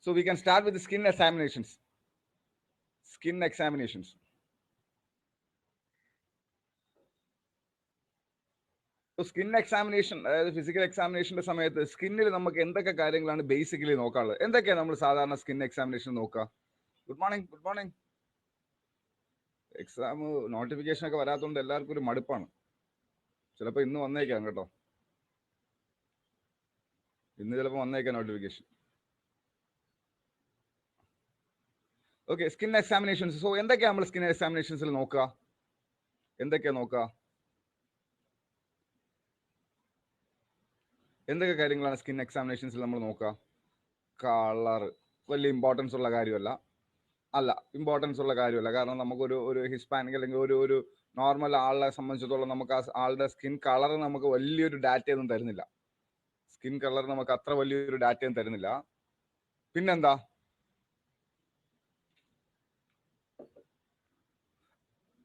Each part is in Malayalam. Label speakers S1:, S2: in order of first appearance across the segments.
S1: So we can start with the skin examinations. Skin examinations. So skin examination, അതായത് ഫിസിക്കൽ എക്സാമിനേഷന്റെ സമയത്ത് സ്കിന്നിൽ നമുക്ക് എന്തൊക്കെ കാര്യങ്ങളാണ് ബേസിക്കലി നോക്കാനുള്ളത്? എന്തൊക്കെയാണ് നമ്മൾ സാധാരണ സ്കിൻ എക്സാമിനേഷൻ നോക്കുക? Good morning, good morning. Exam notification ഒക്കെ വരാത്തതുകൊണ്ട് എല്ലാവർക്കും ഒരു മടുപ്പാണ്. ചിലപ്പോൾ ഇന്ന് വന്നേക്കാം കേട്ടോ, ഇന്ന് ചിലപ്പോൾ വന്നേക്കാം notification. Okay, skin examinations. So എന്തൊക്കെയാണ് നമ്മൾ സ്കിൻ എക്സാമിനേഷൻസിൽ നോക്കുക? എന്തൊക്കെയാണ് നോക്കുക? എന്തൊക്കെ കാര്യങ്ങളാണ് സ്കിൻ എക്സാമിനേഷൻസിൽ നമ്മൾ നോക്കുക? കളർ വലിയ ഇമ്പോർട്ടൻസ് ഉള്ള കാര്യമല്ല. ഇമ്പോർട്ടൻസ് ഉള്ള കാര്യമല്ല. കാരണം നമുക്കൊരു ഹിസ്പാനിക് അല്ലെങ്കിൽ ഒരു നോർമൽ ആളെ സംബന്ധിച്ചിടത്തോളം നമുക്ക് ആ ആളുടെ സ്കിൻ കളർ നമുക്ക് വലിയൊരു ഡാറ്റയൊന്നും തരുന്നില്ല. സ്കിൻ കളർ നമുക്ക് അത്ര വലിയൊരു ഡാറ്റയും തരുന്നില്ല. പിന്നെന്താ?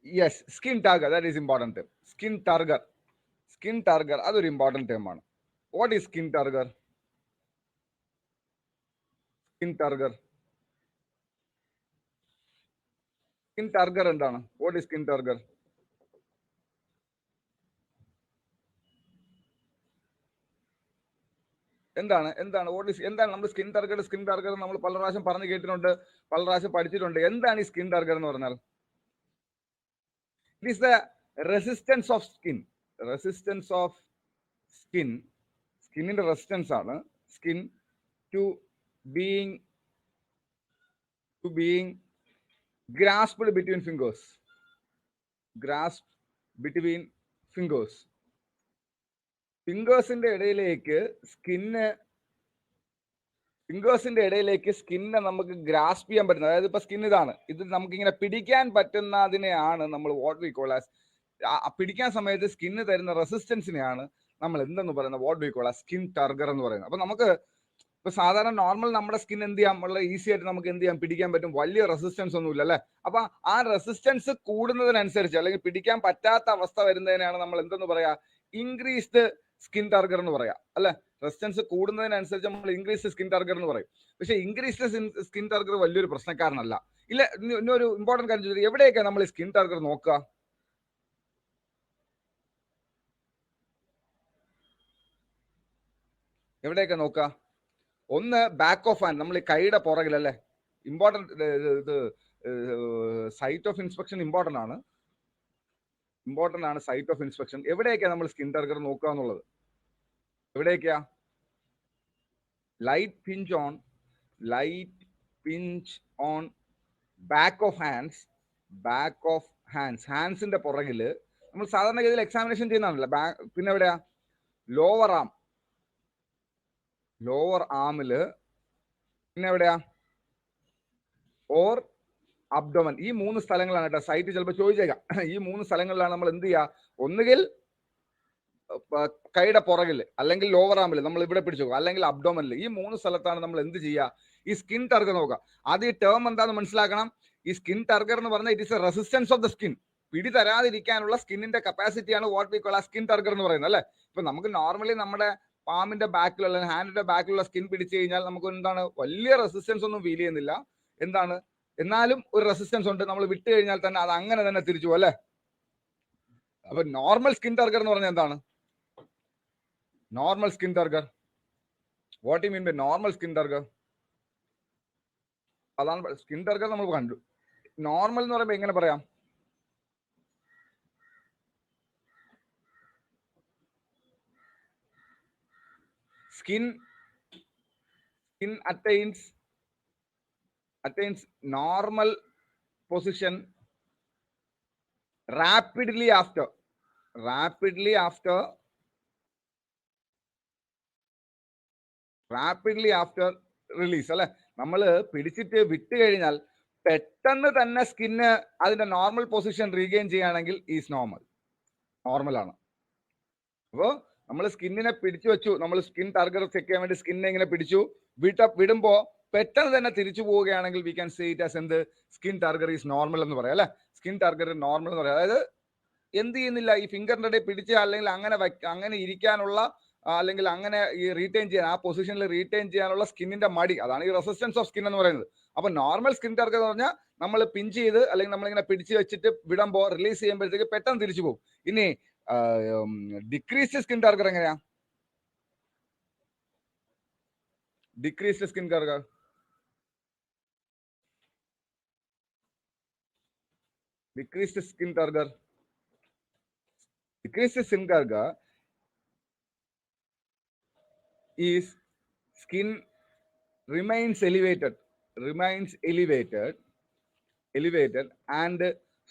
S1: Yes, skin turgor, that is important term. Skin turgor അതൊരു ഇമ്പോർട്ടൻറ്റ് ടേം ആണ്. What is skin turgor? Skin turgor എന്താണ്? What is skin turgor? എന്താണ് നമ്മൾ സ്കിൻ ടാർഗർ നമ്മൾ പല പ്രാവശ്യം പറഞ്ഞു കേട്ടിട്ടുണ്ട്, പല പ്രാവശ്യം പഠിച്ചിട്ടുണ്ട്. എന്താണ് ഈ സ്കിൻ ടാർഗർ എന്ന് പറഞ്ഞാൽ? It is the resistance of skin. സ്കിന്നിന്റെ റെസിസ്റ്റൻസ് ആണ് skin to being grasped between fingers. ഫിംഗേഴ്സിന്റെ ഇടയിലേക്ക് സ്കിന്നെ നമുക്ക് ഗ്രാസ്പ് ചെയ്യാൻ പറ്റുന്നത്. അതായത് ഇപ്പൊ സ്കിൻ ഇത് നമുക്ക് ഇങ്ങനെ പിടിക്കാൻ പറ്റുന്നതിനെയാണ് നമ്മൾ വാട്ട് വി കോൾ ആസ്, പിടിക്കാൻ സമയത്ത് സ്കിന്ന് തരുന്ന റെസിസ്റ്റൻസിനെയാണ് നമ്മൾ എന്തെന്ന് പറയുന്നത്, what we call as skin turgor എന്ന് പറയുന്നത്. അപ്പൊ നമുക്ക് ഇപ്പൊ സാധാരണ നോർമൽ നമ്മുടെ സ്കിൻ എന്ത് ചെയ്യാം, വളരെ ഈസി ആയിട്ട് നമുക്ക് എന്ത് ചെയ്യാം, പിടിക്കാൻ പറ്റും. വലിയ റെസിസ്റ്റൻസ് ഒന്നുമില്ല അല്ലെ. അപ്പൊ ആ റെസിസ്റ്റൻസ് കൂടുന്നതിനനുസരിച്ച് അല്ലെങ്കിൽ പിടിക്കാൻ പറ്റാത്ത അവസ്ഥ വരുന്നതിനാണ് നമ്മൾ എന്തെന്ന് പറയാ, ഇൻക്രീസ്ഡ് സ്കിൻ ടാർഗർ എന്ന് പറയാം അല്ലെ. റെസിസ്റ്റൻസ് കൂടുന്നതിനനുസരിച്ച് നമ്മൾ ഇൻക്രീസ്ഡ് സ്കിൻ ടാർഗർ എന്ന് പറയും. പക്ഷെ ഇൻക്രീസ്ഡ് സ്കിൻ ടാർഗർ വലിയൊരു പ്രശ്നക്കാരനല്ല. ഇല്ല, ഇന്നൊരു ഇമ്പോർട്ടന്റ് കാര്യം ചോദിച്ചു, എവിടെയൊക്കെ നമ്മൾ സ്കിൻ ടാർഗർ നോക്കുക? എവിടെയൊക്കെ നോക്കുക? ഒന്ന്, ബാക്ക് ഓഫ് ഹാൻഡ്, നമ്മൾ ഈ കൈയുടെ പുറകിലല്ലേ. ഇമ്പോർട്ടന്റ് ഇത് സൈറ്റ് ഓഫ് ഇൻസ്പെക്ഷൻ ഇമ്പോർട്ടന്റ് ആണ് സൈറ്റ് ഓഫ് ഇൻസ്പെക്ഷൻ. എവിടെയൊക്കെയാ നമ്മൾ സ്കിൻ ടാർഗർ നോക്കുക എന്നുള്ളത്? എവിടെയൊക്കെയാ? Light pinch on back of hands. ഹാൻഡ്സിന്റെ പുറകില് നമ്മൾ സാധാരണ ഗതിയിൽ എക്സാമിനേഷൻ ചെയ്യുന്നതാണല്ലോ. പിന്നെ എവിടെയാ? ലോവർ ആമില്. പിന്നെ എവിടെയാ? Or abdomen. ഈ 3 സ്ഥലങ്ങളാണ് കേട്ടോ. സൈറ്റ് ചിലപ്പോൾ ചോദിച്ചേക്കാം. ഈ 3 സ്ഥലങ്ങളിലാണ് നമ്മൾ എന്ത് ചെയ്യുക, ഒന്നുകിൽ കൈയുടെ പുറകില്, അല്ലെങ്കിൽ ലോവർ ആമില് നമ്മൾ ഇവിടെ പിടിച്ചു, അല്ലെങ്കിൽ അബ്ഡോമനിൽ. ഈ 3 സ്ഥലത്താണ് നമ്മൾ എന്ത് ചെയ്യുക, ഈ സ്കിൻ ടാർഗർ നോക്കുക. ആദ്യം ഈ ടേം എന്താണെന്ന് മനസ്സിലാക്കണം. ഈ സ്കിൻ ടാർഗർ എന്ന് പറഞ്ഞാൽ it is A resistance of the skin. പിടി തരാതിരിക്കാനുള്ള സ്കിന്നിന്റെ കപ്പാസിറ്റിയാണ് വാട്ട് വി കോൾ ആ സ്കിൻ ടാർഗർ എന്ന് പറയുന്നത് അല്ലെ. ഇപ്പൊ നമുക്ക് നോർമലി നമ്മുടെ പാമിന്റെ ബാക്കിലുള്ള ഹാൻഡിന്റെ ബാക്കിലുള്ള സ്കിൻ പിടിച്ചു കഴിഞ്ഞാൽ നമുക്ക് എന്താണ്, വലിയ റെസിസ്റ്റൻസ് ഒന്നും ഫീൽ ചെയ്യുന്നില്ല. എന്നാലും ഒരു റെസിസ്റ്റൻസ് ഉണ്ട്. നമ്മൾ വിട്ട് കഴിഞ്ഞാൽ തന്നെ അത് അങ്ങനെ തന്നെ തിരിച്ചു പോകും അല്ലെ. അപ്പൊ നോർമൽ സ്കിൻ ടാർഗർ എന്ന് പറഞ്ഞാൽ എന്താണ്? Normal skin turgor, what you mean by normal skin turgor? അതാണ് സ്കിൻ ടാർഗർ നമ്മൾ കണ്ടു. നോർമൽ എന്ന് പറയുമ്പോൾ എങ്ങനെ പറയാം? Skin attains normal position rapidly after release അല്ലെ. നമ്മൾ പിടിച്ചിട്ട് വിട്ട് കഴിഞ്ഞാൽ പെട്ടെന്ന് തന്നെ സ്കിന്ന് അതിന്റെ നോർമൽ പൊസിഷൻ റീഗെയിൻ ചെയ്യുകയാണെങ്കിൽ ഈസ് നോർമലാണ്. അപ്പോ നമ്മൾ സ്കിന്നിനെ പിടിച്ചു വെച്ചു, നമ്മൾ സ്കിൻ ടാർഗർ ചെക്ക് ചെയ്യാൻ വേണ്ടി സ്കിന്നെ ഇങ്ങനെ പിടിച്ചു വിടുമ്പോ പെട്ടെന്ന് തന്നെ തിരിച്ചു പോവുകയാണെങ്കിൽ V can say it as എന്ത്, സ്കിൻ ടാർഗർ ഈസ് നോർമൽ എന്ന് പറയാം അല്ലെ. സ്കിൻ ടാർഗർ നോർമൽ എന്ന് പറയാം. അതായത് എന്ത് ചെയ്യുന്നില്ല, ഈ ഫിംഗറിന്റെ ഇടയിൽ പിടിച്ച് അല്ലെങ്കിൽ അങ്ങനെ ഇരിക്കാനുള്ള അല്ലെങ്കിൽ അങ്ങനെ ഈ റീറ്റെയിൻ ചെയ്യാൻ, ആ പൊസിഷനിൽ റീറ്റെയിൻ ചെയ്യാനുള്ള സ്കിന്നിന്റെ മടി, അതാണ് ഈ റെസിസ്റ്റൻസ് ഓഫ് സ്കിൻ എന്ന് പറയുന്നത്. അപ്പൊ നോർമൽ സ്കിൻ ടർഗർ എന്ന് പറഞ്ഞാൽ നമ്മൾ പിഞ്ച് ചെയ്ത് അല്ലെങ്കിൽ നമ്മളിങ്ങനെ പിടിച്ച് വെച്ചിട്ട് വിടുമ്പോൾ റിലീസ് ചെയ്യുമ്പോഴത്തേക്ക് പെട്ടെന്ന് തിരിച്ചു പോകും. ഇനി ഡിക്രീസ്ഡ് സ്കിൻ ടർഗർ എങ്ങനെയാ? Decreased skin turgor, decreased skin turgor. Decreased skin turgor is skin remains elevated and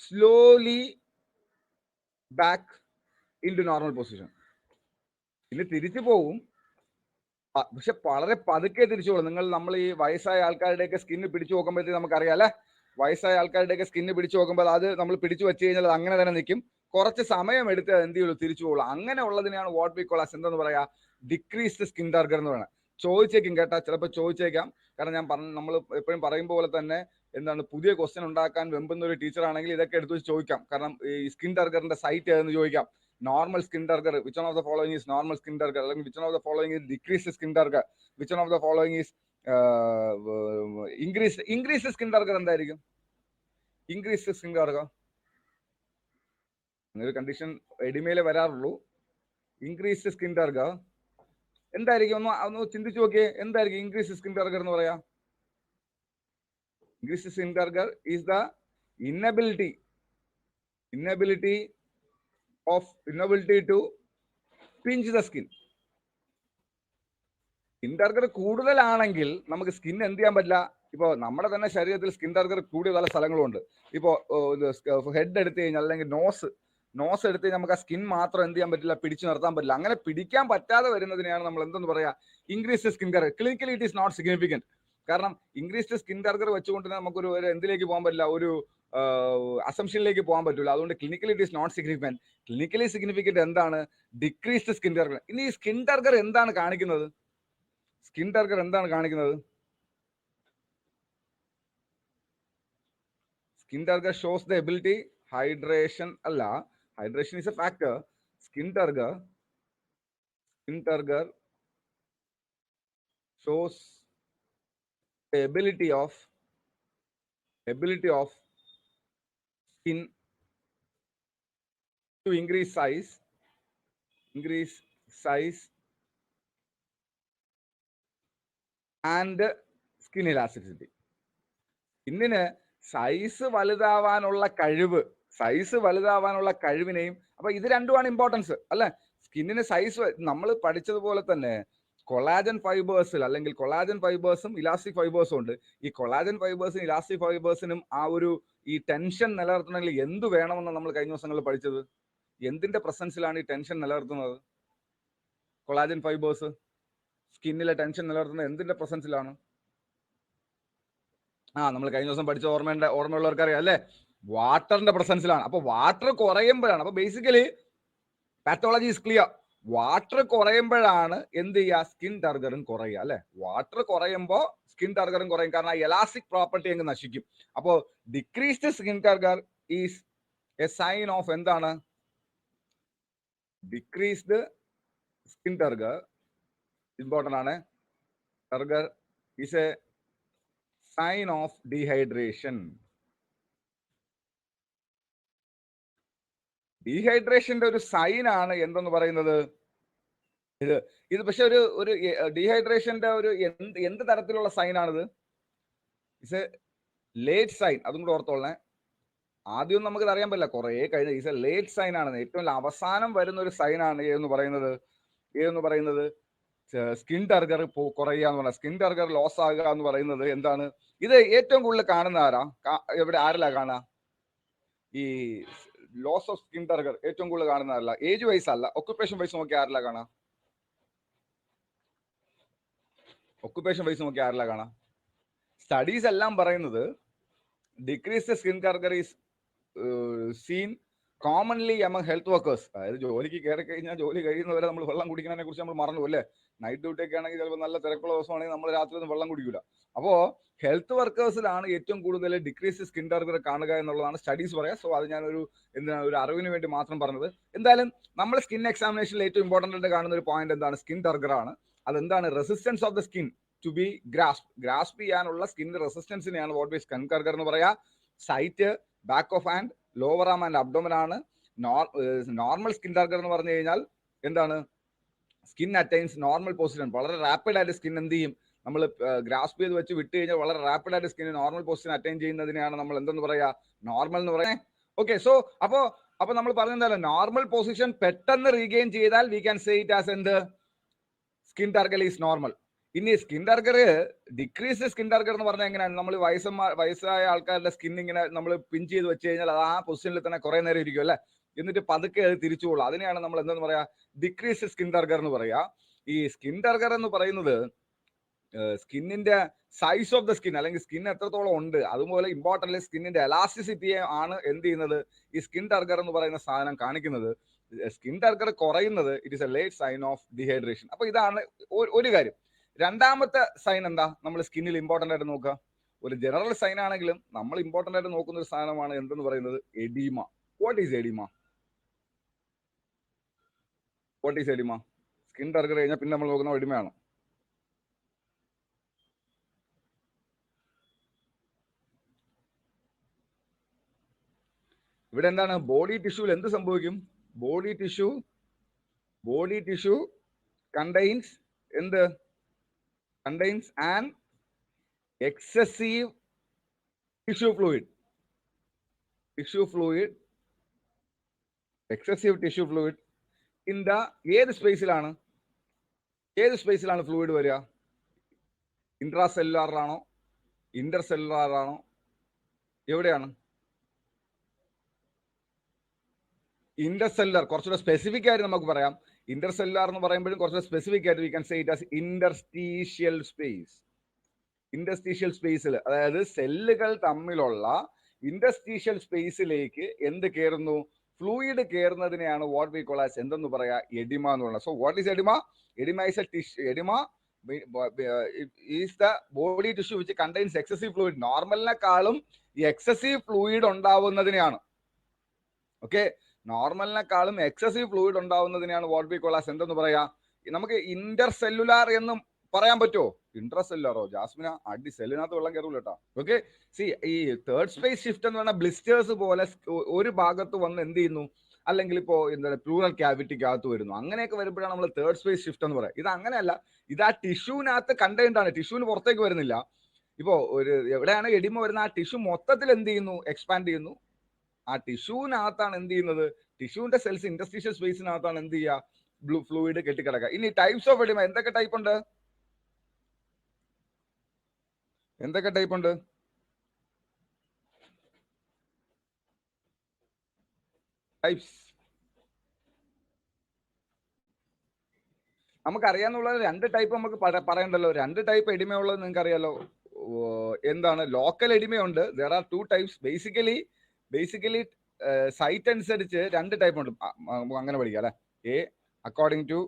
S1: slowly back into normal position. ഇനി തിരിച്ചു പോകും, പക്ഷെ വളരെ പതുക്കെ തിരിച്ചു പോകും. നമ്മൾ ഈ വയസ്സായ ആൾക്കാരുടെയൊക്കെ സ്കിന്ന് പിടിച്ചു നോക്കുമ്പോഴത്തേക്ക് നമുക്കറിയാം അല്ലെ, വയസ്സായ ആൾക്കാരുടെയൊക്കെ സ്കിന്ന് പിടിച്ചു നോക്കുമ്പോൾ അത് നമ്മൾ പിടിച്ചു വെച്ച് കഴിഞ്ഞാൽ അത് അങ്ങനെ തന്നെ നിൽക്കും. കുറച്ച് സമയം എടുത്ത് എന്ത് ചെയ്യുള്ളൂ, തിരിച്ചു പോകുള്ളൂ. അങ്ങനെ ഉള്ളതിനെയാണ് വാട്ട് വി കോൾ ആസ് എന്തെന്ന് പറയാ, ഡിക്രീസ്ഡ് സ്കിൻ ടർഗർ എന്ന് പറയുന്നത്. ചോദിച്ചേക്കും കേട്ടാ, ചിലപ്പോൾ ചോദിച്ചേക്കാം. കാരണം ഞാൻ നമ്മൾ എപ്പോഴും പറയുമ്പോൾ പോലെ തന്നെ എന്താണ്, പുതിയ ക്വസ്റ്റ്യൻ ഉണ്ടാക്കാൻ വെമ്പുന്ന ഒരു ടീച്ചർ ആണെങ്കിൽ ഇതൊക്കെ എടുത്ത് വെച്ച് ചോദിക്കാം. കാരണം ഈ സ്കിൻ ടർഗറിന്റെ സൈറ്റ് ഏതെന്ന് ചോദിക്കാം. Normal skin turgor, which one of the following is normal skin turgor, അല്ലെങ്കിൽ which one of the following is decreased skin turgor, which one of the following is increased skin turgor. എന്തായിരിക്കും ഇൻക്രീസ്ഡ് സ്കിൻ ടർഗർ? ഒരു കണ്ടീഷൻ എഡിമയിലേ വരാറുള്ളൂ. ഇൻക്രീസ്ഡ് സ്കിൻ ടർഗർ എന്തായിരിക്കും? ഒന്ന് ചിന്തിച്ചു നോക്കിയേ, എന്തായിരിക്കും ഇൻക്രീസ്ഡ് സ്കിൻ ടർഗർ എന്ന് പറയാ? Increased skin turgor is the inability to pinch the skin. Skin turgor കൂടുതലാണെങ്കിൽ നമുക്ക് സ്കിൻ എന്ത് ചെയ്യാൻ പറ്റില്ല. ഇപ്പൊ നമ്മുടെ തന്നെ ശരീരത്തിൽ സ്കിൻ ടർഗർ കൂടിയ പല സ്ഥലങ്ങളുണ്ട്. ഇപ്പോ ഹെഡ് എടുത്തു കഴിഞ്ഞാൽ, അല്ലെങ്കിൽ നോസ് എടുത്ത് കഴിഞ്ഞാൽ നമുക്ക് ആ സ്കിൻ മാത്രം എന്ത് ചെയ്യാൻ പറ്റില്ല, പിടിച്ചു നിർത്താൻ പറ്റില്ല. അങ്ങനെ പിടിക്കാൻ പറ്റാതെ വരുന്നതിനെയാണ് നമ്മൾ എന്തെന്ന് പറയാ, increased skin turgor. Clinically it is not significant. കാരണം ഇൻക്രീസ്ഡ് സ്കിൻ ടർഗർ വെച്ചുകൊണ്ട് നമുക്കൊരു എന്തിലേക്ക് പോകാൻ പറ്റില്ല, ഒരു അസംഷനിലേക്ക് പോകാൻ പറ്റില്ല. അതുകൊണ്ട് clinically it is not significant. Clinically significant എന്താണ്? Decreased skin turgor. ഇനി ഈ സ്കിൻ ടർഗർ എന്താണ് കാണിക്കുന്നത്? സ്കിൻ ടർഗർ എന്താണ് കാണിക്കുന്നത്? Skin turgor shows the ability, hydration അല്ല, hydration is a factor. Skin turgor shows the ability of skin to increase size and skin elasticity. സ്കിന്നിന് സൈസ് വലുതാവാനുള്ള കഴിവിനെയും, അപ്പൊ ഇത് രണ്ടുമാണ് ഇമ്പോർട്ടൻസ് അല്ലെ. സ്കിന്നിന് സൈസ്, നമ്മൾ പഠിച്ചതുപോലെ തന്നെ കൊളാജൻ ഫൈബേഴ്സിൽ, അല്ലെങ്കിൽ കൊളാജൻ ഫൈബേഴ്സും ഇലാസ്റ്റിക് ഫൈബേഴ്സും ഉണ്ട്. ഈ കൊളാജൻ ഫൈബേഴ്സും ഇലാസ്റ്റിക് ഫൈബേഴ്സിനും ആ ഒരു ഈ ടെൻഷൻ നിലനിർത്തണമെങ്കിൽ എന്ത് വേണമെന്ന് നമ്മൾ കഴിഞ്ഞ ദിവസങ്ങളിൽ പഠിച്ചത്. എന്തിന്റെ പ്രസൻസിലാണ് ഈ ടെൻഷൻ നിലനിർത്തുന്നത്? കൊളാജൻ ഫൈബേഴ്സ് സ്കിന്നിലെ ടെൻഷൻ നിലനിർത്തുന്നത് എന്തിന്റെ പ്രസൻസിലാണ്? നമ്മൾ കഴിഞ്ഞ ദിവസം പഠിച്ച ഓർമ്മയുള്ളവർക്ക് അറിയാം അല്ലെ, വാട്ടറിന്റെ പ്രസൻസിലാണ്. അപ്പൊ വാട്ടർ കുറയുമ്പോഴാണ്, അപ്പൊ basically pathology is clear. Water കുറയുമ്പോഴാണ് എന്ത് ചെയ്യുക, സ്കിൻ ടർഗറും കുറയുക അല്ലെ. വാട്ടർ കുറയുമ്പോൾ സ്കിൻ ടർഗറും കുറയും, കാരണം എലാസ്റ്റിക് പ്രോപ്പർട്ടി അങ്ങ് നശിക്കും. അപ്പോ decreased skin turgor is a sign of എന്താണ്? ഡിക്രീസ്ഡ് സ്കിൻ ടർഗർ ഇമ്പോർട്ടന്റ് ആണ്. Turgor is a sign of dehydration. ഡീഹൈഡ്രേഷന്റെ ഒരു സൈൻ ആണ് എന്തെന്ന് പറയുന്നത് ഇത് പക്ഷെ ഒരു ഡീഹൈഡ്രേഷന്റെ ഒരു എന്ത് തരത്തിലുള്ള സൈൻ ആണിത്? It's a late sign. അതും കൂടെ ഓർത്തോളണേ. ആദ്യം നമുക്കിത് അറിയാൻ പറ്റില്ല, കുറെ കഴിഞ്ഞ ഇറ്റ്സ് എ ലേറ്റ് സൈൻ ആണ്. ഏറ്റവും അവസാനം വരുന്ന ഒരു സൈൻ ആണ് ഏതെന്ന് പറയുന്നത് സ്കിൻ ടർഗർ കുറയുക എന്ന് പറഞ്ഞാൽ, സ്കിൻ ടർഗർ ലോസ് ആകുക എന്ന് പറയുന്നത് എന്താണ്? ഇത് ഏറ്റവും കൂടുതൽ കാണുന്ന ആരിലാ കാണുക? ഈ ലോസ് ഓഫ് സ്കിൻ ടർഗർ ഏറ്റവും കൂടുതൽ കാണുന്നതല്ല, ഏജ് വൈസ് അല്ല, ഒക്യുപ്പേഷൻ വൈസ് നോക്കി ആരിലാ കാണാം? സ്റ്റഡീസ് എല്ലാം പറയുന്നത് decreased skin turgor is seen commonly among health workers. അതായത് ജോലിക്ക് കയറി കഴിഞ്ഞാൽ ജോലി കഴിയുന്നവരെ നമ്മൾ വെള്ളം കുടിക്കുന്നതിനെ കുറിച്ച് നമ്മൾ മറന്നു അല്ലേ. നൈറ്റ് ഡ്യൂട്ടി ഒക്കെ ആണെങ്കിൽ ചിലപ്പോൾ നല്ല തിരക്കുള്ള ദിവസമാണെങ്കിൽ നമ്മൾ രാത്രി ഒന്നും വെള്ളം കുടിക്കില്ല. അപ്പോ ഹെൽത്ത് വർക്കേഴ്സിലാണ് ഏറ്റവും കൂടുതൽ ഡിക്രീസ് സ്കിൻ ടർഗർ കാണുക എന്നുള്ളതാണ് സ്റ്റഡീസ് പറയാം. സോ അത് ഞാനൊരു ഒരു അറിവിന് വേണ്ടി മാത്രം പറഞ്ഞത്. എന്തായാലും നമ്മൾ സ്കിൻ എക്സാമിനേഷനിൽ ഏറ്റവും ഇമ്പോർട്ടൻ്റ് ആയിട്ട് കാണുന്ന ഒരു പോയിന്റ് എന്താണ്? സ്കിൻ ടർഗർ ആണ്. അതെന്താണ്? Resistance of the skin to be grasp ചെയ്യാനുള്ള സ്കിൻ റെസിസ്റ്റൻസിനെയാണ് വാട്ട് ബി സ്കിൻ ടർഗർ എന്ന് പറയാ. Site, back of hand, lower arm and abdomen ആണ്. നോർമൽ സ്കിൻ ടർഗർ എന്ന് പറഞ്ഞു കഴിഞ്ഞാൽ എന്താണ്? Skin attains normal position. വളരെ റാപ്പിഡ് ആയിട്ട് സ്കിൻ എന്ത് ചെയ്യും? നമ്മൾ ഗ്രാസ്പ് ചെയ്ത് വെച്ച് വിട്ട് കഴിഞ്ഞാൽ വളരെ റാപ്പിഡ് ആയിട്ട് സ്കിൻ നോർമൽ പൊസിഷൻ അറ്റൈൻ ചെയ്യുന്നതിനെയാണ് നമ്മൾ എന്തെന്ന് പറയാ? നോർമൽ എന്ന് പറയാം. ഓക്കെ, സോ അപ്പൊ നമ്മൾ പറഞ്ഞെന്തായാലും നോർമൽ പൊസിഷൻ പെട്ടെന്ന് റീഗെയിൻ ചെയ്താൽ we can say it as എന്ത്? Skin turgor is normal. ഇനി skin turgor decrease skin turgor എന്ന് പറഞ്ഞാൽ എങ്ങനെയാണ്? നമ്മൾ വയസ്സായ ആൾക്കാരുടെ സ്കിൻ ഇങ്ങനെ നമ്മൾ പിൻ ചെയ്ത് വെച്ച് കഴിഞ്ഞാൽ അത് ആ പൊസിഷനിൽ തന്നെ കുറെ നേരം ഇരിക്കും അല്ലെ, എന്നിട്ട് പതുക്കെ അത് തിരിച്ചുകൊള്ളും. അതിനെയാണ് നമ്മൾ എന്തെന്ന് പറയാ? ഡിക്രീസ് സ്കിൻ ടർഗർ എന്ന് പറയാ. ഈ സ്കിൻ ടർഗർ എന്ന് പറയുന്നത് സ്കിന്നിന്റെ സൈസ് ഓഫ് ദ സ്കിൻ അല്ലെങ്കിൽ സ്കിൻ എത്രത്തോളം ഉണ്ട്, അതുപോലെ ഇമ്പോർട്ടൻ്റ് സ്കിന്നിന്റെ എലാസ്റ്റിസിറ്റിയെ ആണ് എന്ത് ചെയ്യുന്നത്? ഈ സ്കിൻ ടർഗർ എന്ന് പറയുന്ന സാധനം കാണിക്കുന്നത്. സ്കിൻ ടർഗർ കുറയുന്നത് it is a late sign of dehydration. അപ്പൊ ഇതാണ് ഒരു കാര്യം. രണ്ടാമത്തെ സൈൻ എന്താ നമ്മൾ സ്കിന്നിൽ ഇമ്പോർട്ടൻ്റ് ആയിട്ട് നോക്കുക? ഒരു ജനറൽ സൈൻ ആണെങ്കിലും നമ്മൾ ഇമ്പോർട്ടൻ്റ് ആയിട്ട് നോക്കുന്ന ഒരു സാധനമാണ് എന്തെന്ന് പറയുന്നത്? Oedema. What is oedema? What is oedema? Skin turgor കഴിഞ്ഞാൽ പിന്നെ നമ്മൾ നോക്കുന്ന എഡിമയാണ്. ഇവിടെ എന്താണ്? ബോഡി ടിഷ്യൂവിൽ എന്ത് സംഭവിക്കും? ബോഡി ടിഷ്യൂ കണ്ടെയ്ൻസ് എന്ത്? Contains an excessive tissue fluid. Excessive tissue fluid in the ഏത് സ്പേസിലാണ് ഫ്ലൂയിഡ് വരിക? ഇൻട്രാസെല്ലുലാർ ആണോ, ഇന്റർസെല്ലുലാർ ആണോ, എവിടെയാണ്? ഇന്റർസെല്ലുലാർ. കുറച്ചുകൂടെ സ്പെസിഫിക് ആയിട്ട് നമുക്ക് പറയാം. ഇന്റർസെല്ലുലാർ എന്ന് പറയുമ്പോഴും കുറച്ചുകൂടെ സ്പെസിഫിക് ആയിട്ട് we can say it as interstitial space. Interstitial സ്പേസിൽ, അതായത് സെല്ലുകൾ തമ്മിലുള്ള ഇന്റർസ്റ്റീഷ്യൽ സ്പേസിലേക്ക് എന്ത് കയറുന്നു? ഫ്ലൂയിഡ് കയറുന്നതിനെയാണ് വാട്ട് വി കോൾ ആസ് എന്തെന്ന് പറയാ? എഡിമ എന്ന് പറയുന്നത്. So what is oedema? Oedema is oedema is the body tissue which contains excessive fluid. നോർമലിനെക്കാളും ഈ എക്സസീവ് ഫ്ലൂയിഡ് ഉണ്ടാവുന്നതിനെയാണ്, ഓക്കെ, നോർമലിനെക്കാളും എക്സസീവ് ഫ്ലൂയിഡ് ഉണ്ടാവുന്നതിനെയാണ് വാട്ട് വി കോൾ ആസ് എന്തെന്ന് പറയാ? നമുക്ക് ഇന്റർസെല്ലുലാർ എന്നും പറയാൻ പറ്റുമോ? ഇൻട്രാസെല്ലുലാറോ? ജാസ്മിന അടി സെല്ലിനകത്ത് വെള്ളം കയറൂല കേട്ടോ. ഓക്കെ, സി ഈ തേർഡ് സ്പേസ് ഷിഫ്റ്റ് എന്ന് പറഞ്ഞാൽ ബ്ലിസ്റ്റേഴ്സ് പോലെ ഒരു ഭാഗത്ത് വന്ന് എന്ത് ചെയ്യുന്നു, അല്ലെങ്കിൽ ഇപ്പോ എന്താ പ്ലൂറൽ ക്യാവിറ്റിക്കകത്ത് വരുന്നു. അങ്ങനെയൊക്കെ വരുമ്പോഴാണ് നമ്മൾ തേർഡ് സ്പേസ് ഷിഫ്റ്റ് എന്ന് പറയാം. ഇത് അങ്ങനെയല്ല, ഇത് ആ ടിഷ്യൂവിനകത്ത് കണ്ടെയ്ൻഡ് ആണ്, ടിഷ്യൂവിന് പുറത്തേക്ക് വരുന്നില്ല. ഇപ്പോ ഒരു എവിടെയാണ് എഡിമ വരുന്നത്? ആ ടിഷ്യൂ മൊത്തത്തിൽ എന്ത് ചെയ്യുന്നു? എക്സ്പാൻഡ് ചെയ്യുന്നു. ആ ടിഷ്യൂവിനകത്താണ് എന്ത് ചെയ്യുന്നത്? ടിഷ്യൂവിന്റെ സെൽസ് ഇന്റർസ്റ്റീഷ്യൽ സ്പേസിനകത്താണ് എന്ത് ചെയ്യുക? ഫ്ലൂയിഡ് കെട്ടിക്കിടക്കുക. ഇനി ടൈപ്സ് ഓഫ് എഡിമ എന്തൊക്കെ ടൈപ്പ് ഉണ്ട്? ടൈപ്സ് നമുക്കറിയാന്നുള്ളത് രണ്ട് ടൈപ്പ് നമുക്ക് പറയണ്ടല്ലോ. രണ്ട് ടൈപ്പ് എഡിമയുള്ളത് നിങ്ങൾക്ക് അറിയാലോ. എന്താണ്? ലോക്കൽ എഡിമയുണ്ട്. There are 2 types. Basically site അനുസരിച്ച് 2 ടൈപ്പ് ഉണ്ട്. അങ്ങനെ പഠിക്കാം അല്ലെ. According to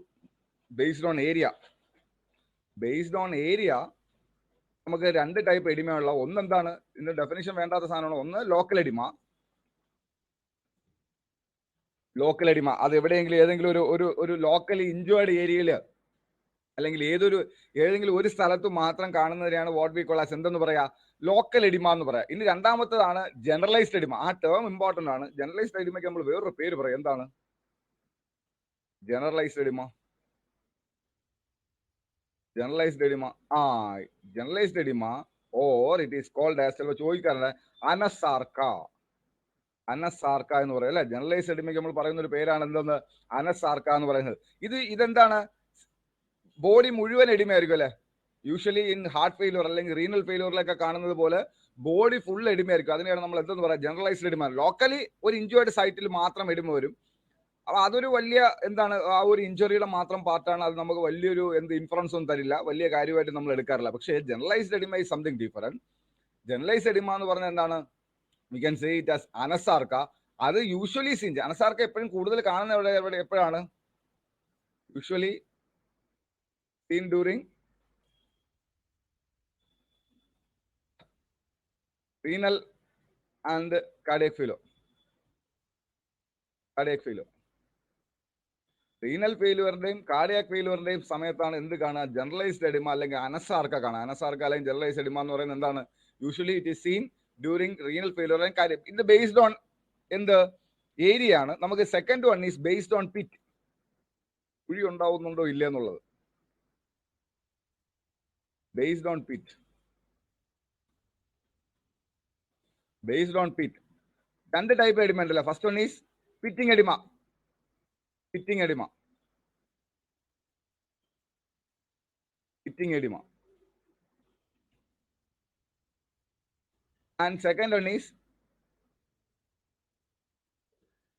S1: based on area നമുക്ക് 2 ടൈപ്പ് എഡിമയുള്ള. ഒന്ന് എന്താണ്? ഇതിന്റെ ഡെഫിനിഷൻ വേണ്ടാത്ത സാധനമാണ്. ഒന്ന് ലോക്കൽ എഡിമ. അത് എവിടെയെങ്കിലും ഏതെങ്കിലും ഒരു ലോക്കലി ഇൻജേർഡ് ഏരിയയിൽ അല്ലെങ്കിൽ ഏതെങ്കിലും ഒരു സ്ഥലത്ത് മാത്രം കാണുന്നതിനെയാണ് വാട്ട് വി കോൾ ആസ് എന്തെന്ന് പറയാ? ലോക്കൽ എഡിമ എന്ന് പറയാം. ഇനി രണ്ടാമത്തതാണ് ജനറലൈസ്ഡ് എഡിമ. ആ ടേം ഇമ്പോർട്ടന്റ് ആണ്. ജനറലൈസ്ഡ് എഡിമയ്ക്ക് നമ്മൾ വേറൊരു പേര് പറയാം. എന്താണ് generalised oedema? Generalised oedema or it is called as, ചിലപ്പോൾ ചോദിക്കാറുണ്ട്, അനസാർക്ക എന്ന് പറയും അല്ലെ. ജനറലൈസ്ഡ് എഡിമയ്ക്ക് നമ്മൾ പറയുന്ന ഒരു പേരാണ് എന്തെന്ന്? അനസാർക്ക എന്ന് പറയുന്നത്. ഇതെന്താണ്? ബോഡി മുഴുവൻ എഡിമയായിരിക്കും അല്ലെ. യൂഷ്വലി ഇൻ ഹാർട്ട് ഫെയിലിയർ അല്ലെങ്കിൽ റീനൽ ഫെയിലിയറിലൊക്കെ കാണുന്നത് പോലെ ബോഡി ഫുൾ എഡിമയായിരിക്കും. അതിനെയാണ് നമ്മൾ എന്തെന്ന് പറയാം? Generalised oedema. ലോക്കലി ഒരു ഇഞ്ചേർഡ് സൈറ്റിൽ മാത്രം എഡിമ വരും. അപ്പൊ അതൊരു വലിയ എന്താണ്, ആ ഒരു ഇഞ്ചുറിയുടെ മാത്രം പാർട്ടാണ്. അത് നമുക്ക് വലിയൊരു ഇൻഫ്ലുവൻസ് ഒന്നും തരില്ല, വലിയ കാര്യമായിട്ട് നമ്മൾ എടുക്കാറില്ല. പക്ഷേ generalised oedema is something different. Generalised oedema എന്ന് പറഞ്ഞാൽ എന്താണ്? We can say it as anasarca. അത് യൂഷ്വലി സീൻ, അനസാർക്ക എപ്പോഴും കൂടുതൽ കാണുന്ന എപ്പോഴാണ്? Usually seen during renal and cardiac failure. Renal ഫെയിലുവറിന്റെയും കാർഡിയാക് ഫെയിലുവറിന്റെയും സമയത്താണ് എന്ത് കാണുക? ജനറലൈസ്ഡ് എഡിമ അല്ലെങ്കിൽ അനസാർക്ക കാണുക. അനസാർക്ക അല്ലെങ്കിൽ ജനറലൈസ്ഡ് എഡിമ എന്ന് പറയുന്നത് എന്താണ്? Usually it is seen during renal failure and cardiac. ഇത് ബേസ്ഡ് ഓൺ എന്ത് ഏരിയ ആണ്? നമുക്ക് second one is based on pit. കുഴി ഉണ്ടാവുന്നുണ്ടോ ഇല്ല എന്നുള്ളത് based on pit. Based on pit. രണ്ട് ടൈപ്പ് എഡിമ ഉണ്ടല്ലോ. First one is pitting oedema. Pitting oedema. Pitting oedema. And second one is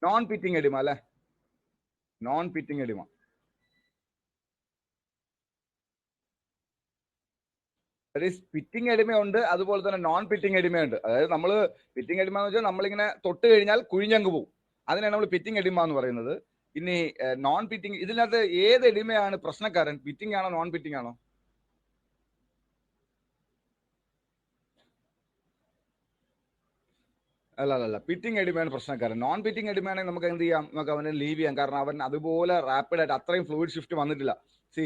S1: non pitting oedema അല്ലെ. Non pitting oedema. പിറ്റിംഗ് എഡിമയുണ്ട്, അതുപോലെ തന്നെ നോൺ പിറ്റിംഗ് എഡിമയുണ്ട്. അതായത് നമ്മൾ പിറ്റിംഗ് എഡിമ എന്ന് വെച്ചാൽ നമ്മളിങ്ങനെ തൊട്ട് കഴിഞ്ഞാൽ കുഴിഞ്ഞങ്ങ് പോകും. അതിനാണ് നമ്മൾ പിറ്റിംഗ് എഡിമ എന്ന് പറയുന്നത്. ഇനി നോൺ പിറ്റിംഗ്, ഇതിനകത്ത് ഏത് എഡിമയാണ് പ്രശ്നക്കാരൻ? പിറ്റിംഗ് ആണോ നോൺ പിറ്റിംഗ് ആണോ? അല്ല, പിറ്റിംഗ് എഡിമയാണ് പ്രശ്നക്കാരൻ. നോൺ പിറ്റിംഗ് എഡിമയാണെങ്കിൽ നമുക്ക് എന്ത് ചെയ്യാം? നമുക്ക് അവനെ ലീവ് ചെയ്യാം. കാരണം അവൻ അതുപോലെ റാപ്പിഡായിട്ട് അത്രയും ഫ്ലൂയിഡ് ഷിഫ്റ്റ് വന്നിട്ടില്ല. സി,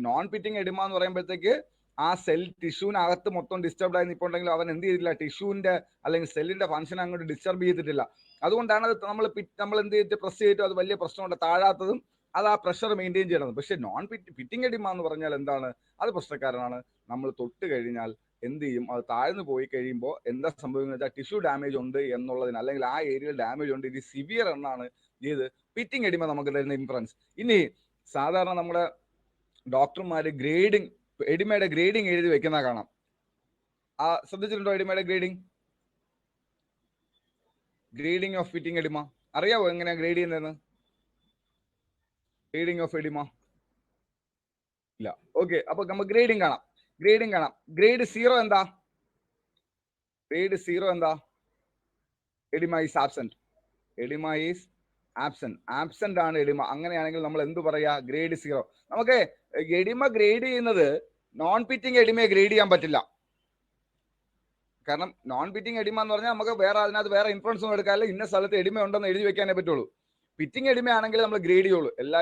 S1: നോൺ പിറ്റിംഗ് എഡിമ എന്ന് പറയുമ്പോഴത്തേക്ക് ആ സെൽ ടിഷ്യൂവിനകത്ത് മൊത്തം ഡിസ്റ്റർബ് ആയി നിൽപ്പുണ്ടെങ്കിൽ അവൻ എന്ത് ചെയ്തിട്ടില്ല? ടിഷ്യൂവിന്റെ അല്ലെങ്കിൽ സെല്ലിന്റെ ഫംഗ്ഷൻ അങ്ങോട്ട് ഡിസ്റ്റർബ് ചെയ്തിട്ടില്ല. അതുകൊണ്ടാണ് അത് നമ്മൾ എന്ത് ചെയ്തിട്ട് പ്രസ് ചെയ്തിട്ട് അത് വലിയ പ്രശ്നമുണ്ട് താഴാത്തതും, അത് ആ പ്രഷർ മെയിൻറ്റെയിൻ ചെയ്യണം. പക്ഷെ നോൺ പിറ്റിംഗ് എഡിമ എന്ന് പറഞ്ഞാൽ എന്താണ്? അത് പ്രശ്നക്കാരനാണ്. നമ്മൾ തൊട്ട് കഴിഞ്ഞാൽ എന്ത് ചെയ്യും? അത് താഴ്ന്നു പോയി കഴിയുമ്പോൾ എന്താ സംഭവിക്കുന്നത് വെച്ചാൽ ടിഷ്യൂ ഡാമേജ് ഉണ്ട് എന്നുള്ളതിന്, അല്ലെങ്കിൽ ആ ഏരിയയിൽ ഡാമേജ് ഉണ്ട്, ഇത് സിവിയർ എന്നാണ് ഇത് പിറ്റിംഗ് എഡിമ നമുക്ക് തരുന്ന ഇൻഫറൻസ്. ഇനി സാധാരണ നമ്മുടെ ഡോക്ടർമാര് ഗ്രേഡിങ്, എഡിമയുടെ ഗ്രേഡിങ് എഴുതി വെക്കുന്ന കാണാം. ആ ശ്രദ്ധിച്ചിട്ടുണ്ടോ എഡിമയുടെ grading? Grading of pitting oedema അറിയാവോ എങ്ങനെയാ ഗ്രേഡ് ചെയ്യുന്നതെന്ന്? ഗ്രേഡിങ് ഓഫ് എഡിമ ഇല്ല. ഓക്കെ, അപ്പൊ നമുക്ക് ഗ്രേഡിങ് കാണാം. ഗ്രേഡ് 0 എന്താ? ഗ്രേഡ് 0 എന്താ? Oedema is absent. Oedema is absent ആണ് എഡിമ. അങ്ങനെയാണെങ്കിൽ നമ്മൾ എന്ത് പറയാ? ഗ്രേഡ് 0. നമുക്ക് എഡിമ ഗ്രേഡ് ചെയ്യുന്നത് നോൺ പിറ്റിംഗ് എഡിമയെ ഗ്രേഡ് ചെയ്യാൻ പറ്റില്ല. കാരണം നോൺ പിറ്റിംഗ് എഡിമ എന്ന് പറഞ്ഞാൽ നമുക്ക് വേറെ അതിനകത്ത് വേറെ ഇൻഫ്ലുവൻസ് ഒന്നും എടുക്കാറില്ല. ഇന്ന സ്ഥലത്ത് എഡിമ ഉണ്ടെന്ന് എഴുതി വെക്കാനേ പറ്റുള്ളൂ. പിറ്റിംഗ് എഡിമ ആണെങ്കിൽ നമ്മൾ ഗ്രേഡ് ചെയ്യുള്ളൂ. എല്ലാ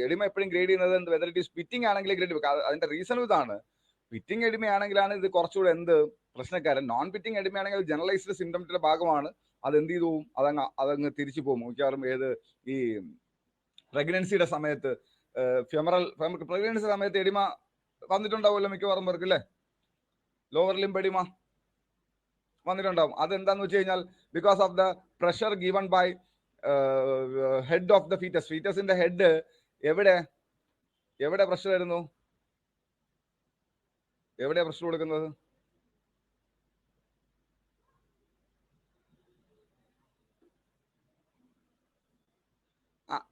S1: എഡിമ എപ്പോഴും ഗ്രേഡ് ചെയ്യുന്നത് വെദർ ഇറ്റ് ഈസ് പിറ്റിംഗ് ആണെങ്കിൽ ഗ്രേഡ് വെക്കാം. അതിന്റെ റീസൺ ഇതാണ്. പിറ്റിംഗ് എഡിമയാണെങ്കിലാണ് ഇത് കുറച്ചുകൂടെ എന്ത് പ്രശ്നക്കാരൻ. നോൺ പിറ്റിംഗ് എഡിമയാണെങ്കിൽ ജനറലൈസ്ഡ് സിംറ്റംസിന്റെ ഭാഗമാണ്. അത് എന്ത് ചെയ്തു പോകും? അതങ്ങ് തിരിച്ചു പോകും. മിക്കവാറും ഏത് ഈ പ്രഗ്നൻസിയുടെ സമയത്ത്, പ്രഗ്നൻസി സമയത്ത് എഡിമ വന്നിട്ടുണ്ടാവുമല്ലോ മിക്കവാറും പേർക്ക് അല്ലേ? ലോവർ ലിംബ് എഡിമ വന്നിട്ടുണ്ടാവും. അതെന്താന്ന് വെച്ച് കഴിഞ്ഞാൽ because of the pressure given by head of the foetus. ഫീറ്റസിന്റെ ഹെഡ് എവിടെ പ്രഷർ വരുന്നു? എവിടെയാ പ്രഷർ കൊടുക്കുന്നത്?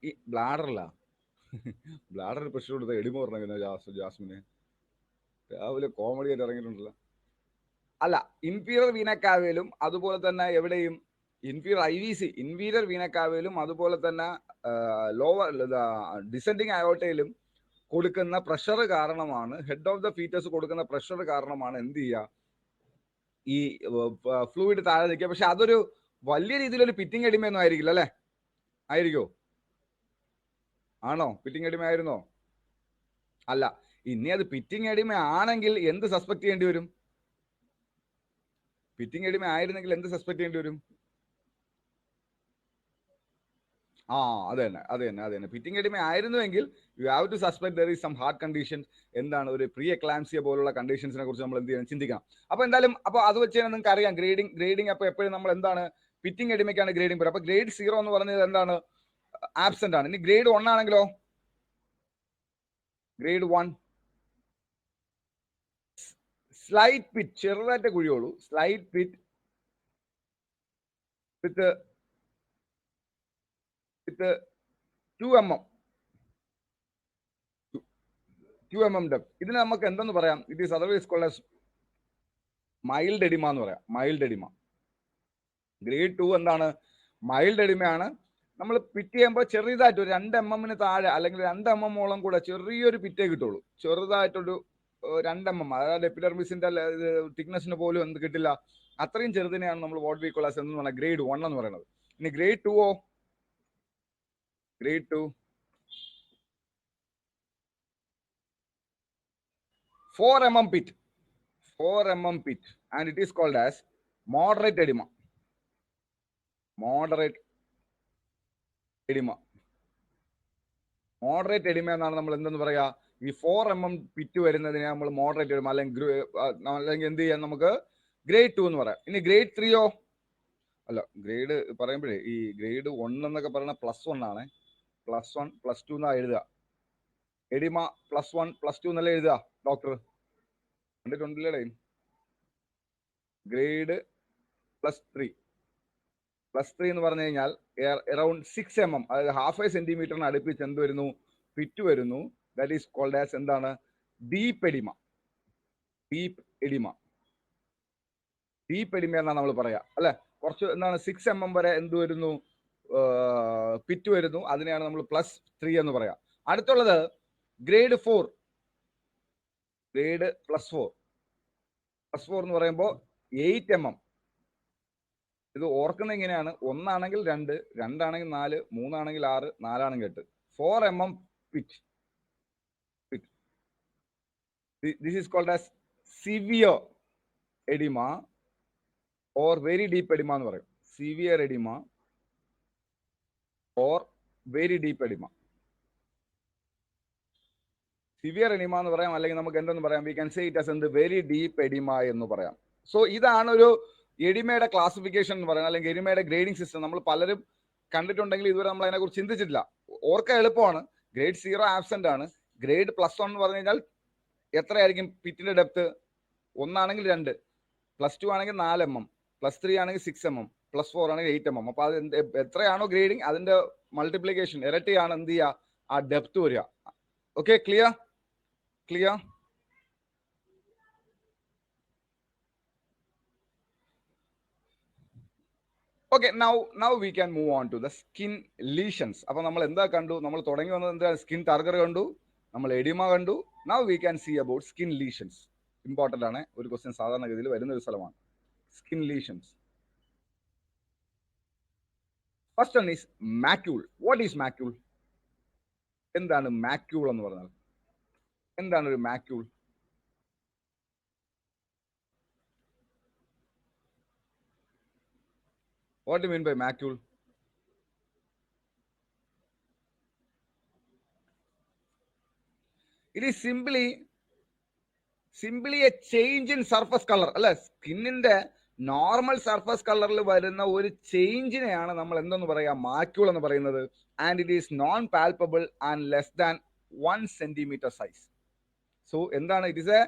S1: ഈ ബ്ലാഡറില്ല. ബ്ലാഡറിൽ പ്രഷർ കൊടുത്ത എഡിമ പറഞ്ഞ ജാസ്മിന് രാവിലെ കോമഡി ആയിട്ട് ഇറങ്ങിയിട്ടുണ്ടല്ലോ. അല്ല, ഇൻഫീരിയർ വീനക്കാവയിലും അതുപോലെ തന്നെ എവിടെയും ഇൻഫീരിയർ വീനക്കാവയിലും അതുപോലെ തന്നെ ലോവർ ഡിസെൻഡിങ് അയോട്ടയിലും കൊടുക്കുന്ന പ്രഷർ കാരണമാണ്, ഹെഡ് ഓഫ് ദ ഫീറ്റസ് കൊടുക്കുന്ന പ്രഷർ കാരണമാണ് എന്ത് ചെയ്യുക? ഈ ഫ്ലൂയിഡ് താഴെ നിൽക്കുക. പക്ഷെ അതൊരു വലിയ രീതിയിലൊരു പിറ്റിംഗ് എഡിമയൊന്നും ആയിരിക്കില്ല അല്ലെ? ആയിരിക്കോ? ആണോ? പിറ്റിംഗ് എഡിമ ആയിരുന്നോ? അല്ല. ഇനി അത് പിറ്റിംഗ് എഡിമ ആണെങ്കിൽ എന്ത് സസ്പെക്ട് ചെയ്യേണ്ടി വരും? പിറ്റിംഗ് എഡിമ ആയിരുന്നെങ്കിൽ എന്ത് സസ്പെക്ട് ചെയ്യേണ്ടി വരും? അത് തന്നെ. പിറ്റിംഗ് എഡിമ ആയിരുന്നുവെങ്കിൽ you have to suspect there is some heart conditions. എന്താണ് ഒരു പ്രീ എക്ലാംസിയ പോലുള്ള കണ്ടീഷൻസിനെ കുറിച്ച് നമ്മൾ എന്ത് ചെയ്യണം? ചിന്തിക്കണം. അപ്പൊ എന്തായാലും അത് വെച്ച് കഴിഞ്ഞാൽ നിങ്ങൾക്ക് അറിയാം ഗ്രേഡിങ് അപ്പൊ എപ്പോഴും നമ്മൾ എന്താണ്? പിറ്റിംഗ് എഡിമയ്ക്കാണ് ഗ്രേഡിങ് പറയുക. അപ്പൊ ഗ്രേഡ് 0 എന്ന് പറഞ്ഞത് എന്താണ്? ആബ്സെന്റ് ആണ്. ഇനി ഗ്രേഡ് 1 ആണെങ്കിലോ? ഗ്രേഡ് 1 സ്ലൈറ്റ് പിറ്റ്, ചെറുതായിട്ട് കുഴിയുള്ളൂ. Slight pit with 2 mm depth. ഇതിന് നമുക്ക് എന്തെന്ന് പറയാം? It is otherwise called as mild oedema എന്ന് പറയാം. Mild oedema. ഗ്രേഡ് 2 എന്താണ്? മൈൽഡ് എഡിമയാണ്. നമ്മൾ പിറ്റ് ചെയ്യുമ്പോൾ ചെറുതായിട്ട് ഒരു 2 mm താഴെ അല്ലെങ്കിൽ 2 mm കൂടെ ചെറിയൊരു പിറ്റേ കിട്ടുള്ളൂ. ചെറുതായിട്ടൊരു 2 mm, അതായത് എപ്പിഡെർമിസിന്റെ തിക്നെസ്സിന് പോലും എന്ത് കിട്ടില്ല, അത്രയും ചെറുതിനെയാണ് നമ്മൾ വാട്ട് വി കോൾ ആസ് എന്ന് പറഞ്ഞാൽ ഗ്രേഡ് 1 എന്ന് പറയുന്നത്. ഇനി grade 2ഓ, grade 2 4 mm pit, 4 mm pit, and it is called as moderate edema. Moderate edema. Moderate oedema എന്നാണ് നമ്മൾ എന്തെന്ന് പറയാ, ഈ 4 mm പിറ്റ് വരുന്നതിനെ നമ്മൾ മോഡറേറ്റ് എഡിമ അല്ലെങ്കിൽ എന്ത് ചെയ്യാം, നമുക്ക് ഗ്രേഡ് 2 എന്ന് പറയാം. ഇനി ഗ്രേഡ് 3ഓ, അല്ല ഗ്രേഡ് പറയുമ്പോഴേ ഈ ഗ്രേഡ് 1 എന്നൊക്കെ പറയുന്ന +1 ആണ്. +1 +2 എന്നാ എഴുതുക. എഡിമ +1 +2 എന്നല്ലേ എഴുതുക ഡോക്ടർ, കണ്ടിട്ടുണ്ടല്ലേ? ഗ്രേഡ് +3 എന്ന് പറഞ്ഞു കഴിഞ്ഞാൽ അറൌണ്ട് 6 mm, അതായത് ½ സെന്റിമീറ്ററിന് അടുപ്പിച്ച് എന്ത് വരുന്നു, പിറ്റ് വരുന്നു. ദാറ്റ് ഈസ് കോൾഡ് ആസ് എന്താണ്, deep oedema. Deep oedema, deep oedema എന്നാണ് നമ്മൾ പറയാ അല്ലെ. കുറച്ച് എന്താണ് 6 mm വരെ എന്ത് വരുന്നു, പിറ്റ് വരുന്നു. അതിനെയാണ് നമ്മൾ +3 എന്ന് പറയാം. അടുത്തുള്ളത് ഗ്രേഡ് 4, ഗ്രേഡ് +4 എന്ന് പറയുമ്പോൾ 8 mm. ഇത് ഓർക്കുന്ന എങ്ങനെയാണ്, 1 ആണെങ്കിൽ 2, 2 ആണെങ്കിൽ 4, 3 ആണെങ്കിൽ 6, 4 ആണെങ്കിൽ 8. 4 mm pit. This is called as severe oedema or very deep oedema എന്ന് പറയും. Severe oedema or very deep oedema. Severe oedema എന്ന് പറയാം, അല്ലെങ്കിൽ നമുക്ക് എന്തെന്ന് പറയാം, we can say it as എന്ത്, വെരി ഡീപ്പ് എഡിമ എന്ന് പറയാം. സോ ഇതാണ് ഒരു എഡിമയുടെ ക്ലാസിഫിക്കേഷൻ എന്ന് പറയുന്നത്, അല്ലെങ്കിൽ എഡിമയുടെ ഗ്രേഡിംഗ് സിസ്റ്റം. നമ്മൾ പലരും കണ്ടിട്ടുണ്ടെങ്കിൽ ഇതുവരെ നമ്മൾ അതിനെക്കുറിച്ച് ചിന്തിച്ചിട്ടില്ല. ഓർക്കാൻ എളുപ്പമാണ്. ഗ്രേഡ് 0 ആബ്സെന്റ് ആണ്. ഗ്രേഡ് +1 എന്ന് പറഞ്ഞു കഴിഞ്ഞാൽ എത്രയായിരിക്കും പിറ്റിന്റെ ഡെപ്ത്, 1 ആണെങ്കിൽ 2, +2 ആണെങ്കിൽ 4 mm, +3 ആണെങ്കിൽ 6 mm, +4 ആണെങ്കിൽ 8 mm. അപ്പൊ അത് എത്രയാണോ ഗ്രേഡിങ് അതിന്റെ മൾട്ടിപ്ലിക്കേഷൻ ഇരട്ടിയാണ് എന്ത് ചെയ്യുക, ആ ഡെപ്ത് വരിക. Okay, clear? Clear? Okay, now we can move on to the skin lesions. അപ്പൊ നമ്മൾ എന്താ കണ്ടു, നമ്മൾ തുടങ്ങി വന്നത് എന്താ, സ്കിൻ ടർഗർ കണ്ടു, നമ്മൾ എഡിമ കണ്ടു. Now we can see about skin lesions. Important ആണ്, ഒരു ക്വസ്റ്റ്യൻ സാധാരണഗതിയിൽ വരുന്ന ഒരു സ്ഥലമാണ് skin lesions. First one is macule. What is macule? എന്താണ് മാക്യൂൾ എന്ന് പറഞ്ഞാൽ? എന്താണ് ഒരു മാക്യൂൾ? What do you mean by macule? It is simply a change in surface color. അല്ലെ, സ്കിന്നിന്റെ നോർമൽ സർഫസ് കളറിൽ വരുന്ന ഒരു ചേഞ്ചിനെയാണ് നമ്മൾ എന്തെന്ന് പറയാ, മാക്യൂൾ എന്ന് പറയുന്നത്. And it is non palpable and less than 1 centimeter size. So എന്താണ്, it is a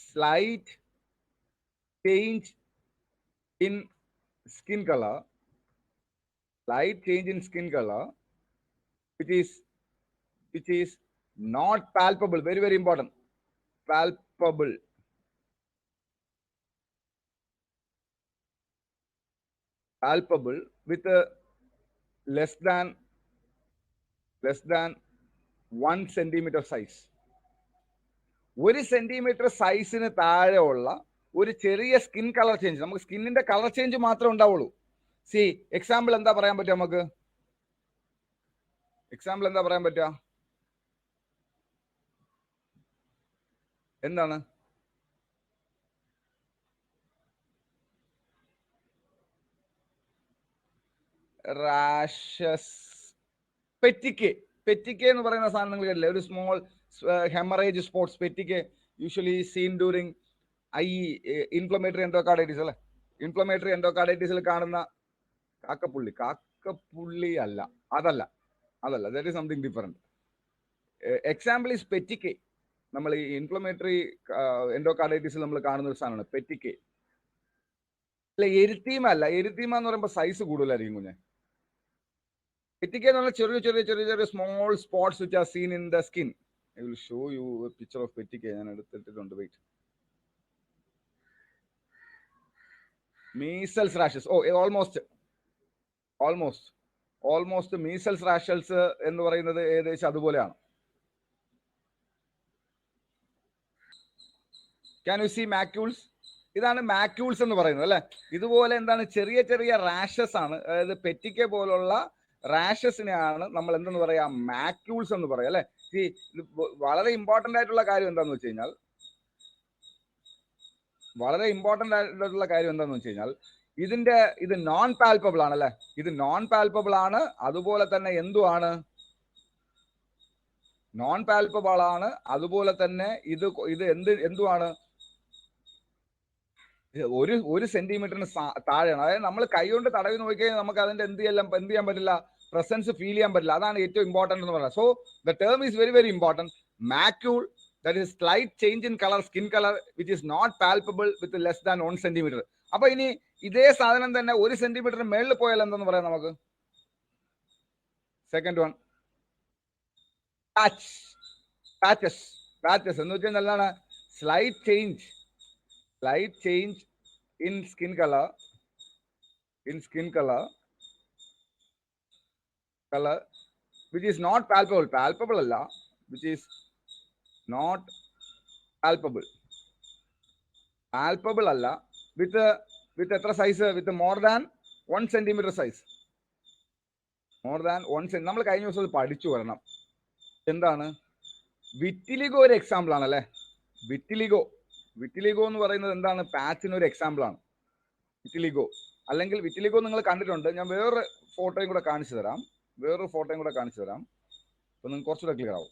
S1: slight change in skin colour, slight change in skin color which is not palpable. Very, very important. Palpable. Palpable with a less than 1 centimeter size. 1 centimeter സൈസിന് താഴെയുള്ള ഒരു ചെറിയ സ്കിൻ കളർ ചേഞ്ച്. നമുക്ക് സ്കിന്നിന്റെ കളർ ചേഞ്ച് മാത്രമേ ഉണ്ടാവുള്ളൂ. സി എക്സാമ്പിൾ എന്താ പറയാൻ പറ്റുക, നമുക്ക് എക്സാമ്പിൾ എന്താ പറയാൻ പറ്റുക, എന്താണ്? റാഷസ്, പെറ്റിക്കെ. പെറ്റിക്കെ എന്ന് പറയുന്ന സാധനം നിങ്ങൾ കേട്ടില്ലേ, ഒരു small haemorrhage spots. Petechiae usually seen during inflammatory endocarditis അല്ലെ. ഇൻഫ്ലമേറ്ററി എൻഡോകാർഡൈറ്റിസിൽ കാണുന്ന കാക്കപ്പുള്ളി അല്ല, അതല്ല, that is something different. Example is petechiae. നമ്മൾ ഈ ഇൻഫ്ലമേറ്ററി എൻഡോകാർഡൈറ്റിസിൽ നമ്മൾ കാണുന്ന ഒരു സാധനമാണ് പെറ്റിക്കെ. അല്ല, എരിത്തീമ അല്ല. എരിത്തീമ എന്ന് പറയുമ്പോൾ സൈസ് കൂടുതലായിരിക്കും കുഞ്ഞെ. പെറ്റിക്കെ എന്ന് പറഞ്ഞാൽ ചെറിയ small spots which are seen in the skin. I will show you a picture of petechiae. ഞാൻ എടുത്തിട്ടുണ്ട്, വെയിറ്റ്. Measles rashes. ഓ, ഓൾമോസ്റ്റ് മീസൽസ് റാഷസ് എന്ന് പറയുന്നത് ഏകദേശം അതുപോലെയാണ്. Can you see macules? ഇതാണ് മാക്യൂൾസ് എന്ന് പറയുന്നത് അല്ലെ. ഇതുപോലെ എന്താണ് ചെറിയ ചെറിയ റാഷസ് ആണ്, അതായത് പെറ്റിക്ക പോലുള്ള റാഷസിനെയാണ് നമ്മൾ എന്തെന്ന് പറയാ, മാക്യൂൾസ് എന്ന് പറയാം അല്ലെ. ഈ വളരെ ഇമ്പോർട്ടന്റ് ആയിട്ടുള്ള കാര്യം എന്താന്ന് വെച്ച് കഴിഞ്ഞാൽ, ഇത് നോൺ പാൽപ്പബിൾ ആണ് അല്ലെ. ഇത് നോൺ പാൽപ്പബിൾ ആണ്. അതുപോലെ തന്നെ എന്തുവാണ്, നോൺ പാൽപ്പബിൾ ആണ്. അതുപോലെ തന്നെ ഇത് എന്തുവാണ്, ഒരു സെന്റിമീറ്ററിന് താഴെയാണ്. അതായത് നമ്മൾ കൈ കൊണ്ട് തടവി നോക്കിക്കഴിഞ്ഞാൽ നമുക്ക് അതിന്റെ എന്ത് ചെയ്യാൻ പറ്റില്ല, പ്രസൻസ് ഫീൽ ചെയ്യാൻ പറ്റില്ല. അതാണ് ഏറ്റവും ഇമ്പോർട്ടന്റ് എന്ന് പറയുന്നത്. So the term is very very important. Macule, that is slight change in colour, skin colour, which is not palpable with less than 1 centimetre. അപ്പൊ ഇനി ഇതേ സാധനം തന്നെ 1 സെന്റിമീറ്ററിന് മേളിൽ പോയാൽ എന്തെന്ന് പറയാം നമുക്ക്? സെക്കൻഡ് വൺ, പാച്ചസ് എന്ന് വെച്ചാൽ എന്താണ്? Slight change in skin color which is not palpable alla, which is not palpable alla, with etra size, with more than 1 centimeter size, more than 1 cm. നമ്മൾ കഴിഞ്ഞ ദിവസം പഠിച്ചു വരണം. എന്താണ് വിറ്റിലിഗോ? ഒരു എക്സാമ്പിൾ ആണല്ലേ വിറ്റിലിഗോ എന്ന് പറയുന്നത് എന്താണ്? പാച്ചിന് ഒരു എക്സാമ്പിൾ ആണ് വിറ്റിലിഗോ. അല്ലെങ്കിൽ വിറ്റിലിഗോ നിങ്ങൾ കണ്ടിട്ടുണ്ട്. ഞാൻ വേറൊരു ഫോട്ടോയും കൂടെ കാണിച്ചു തരാം. അപ്പൊ നിങ്ങൾക്ക് കുറച്ചുകൂടെ ക്ലിയർ ആവും.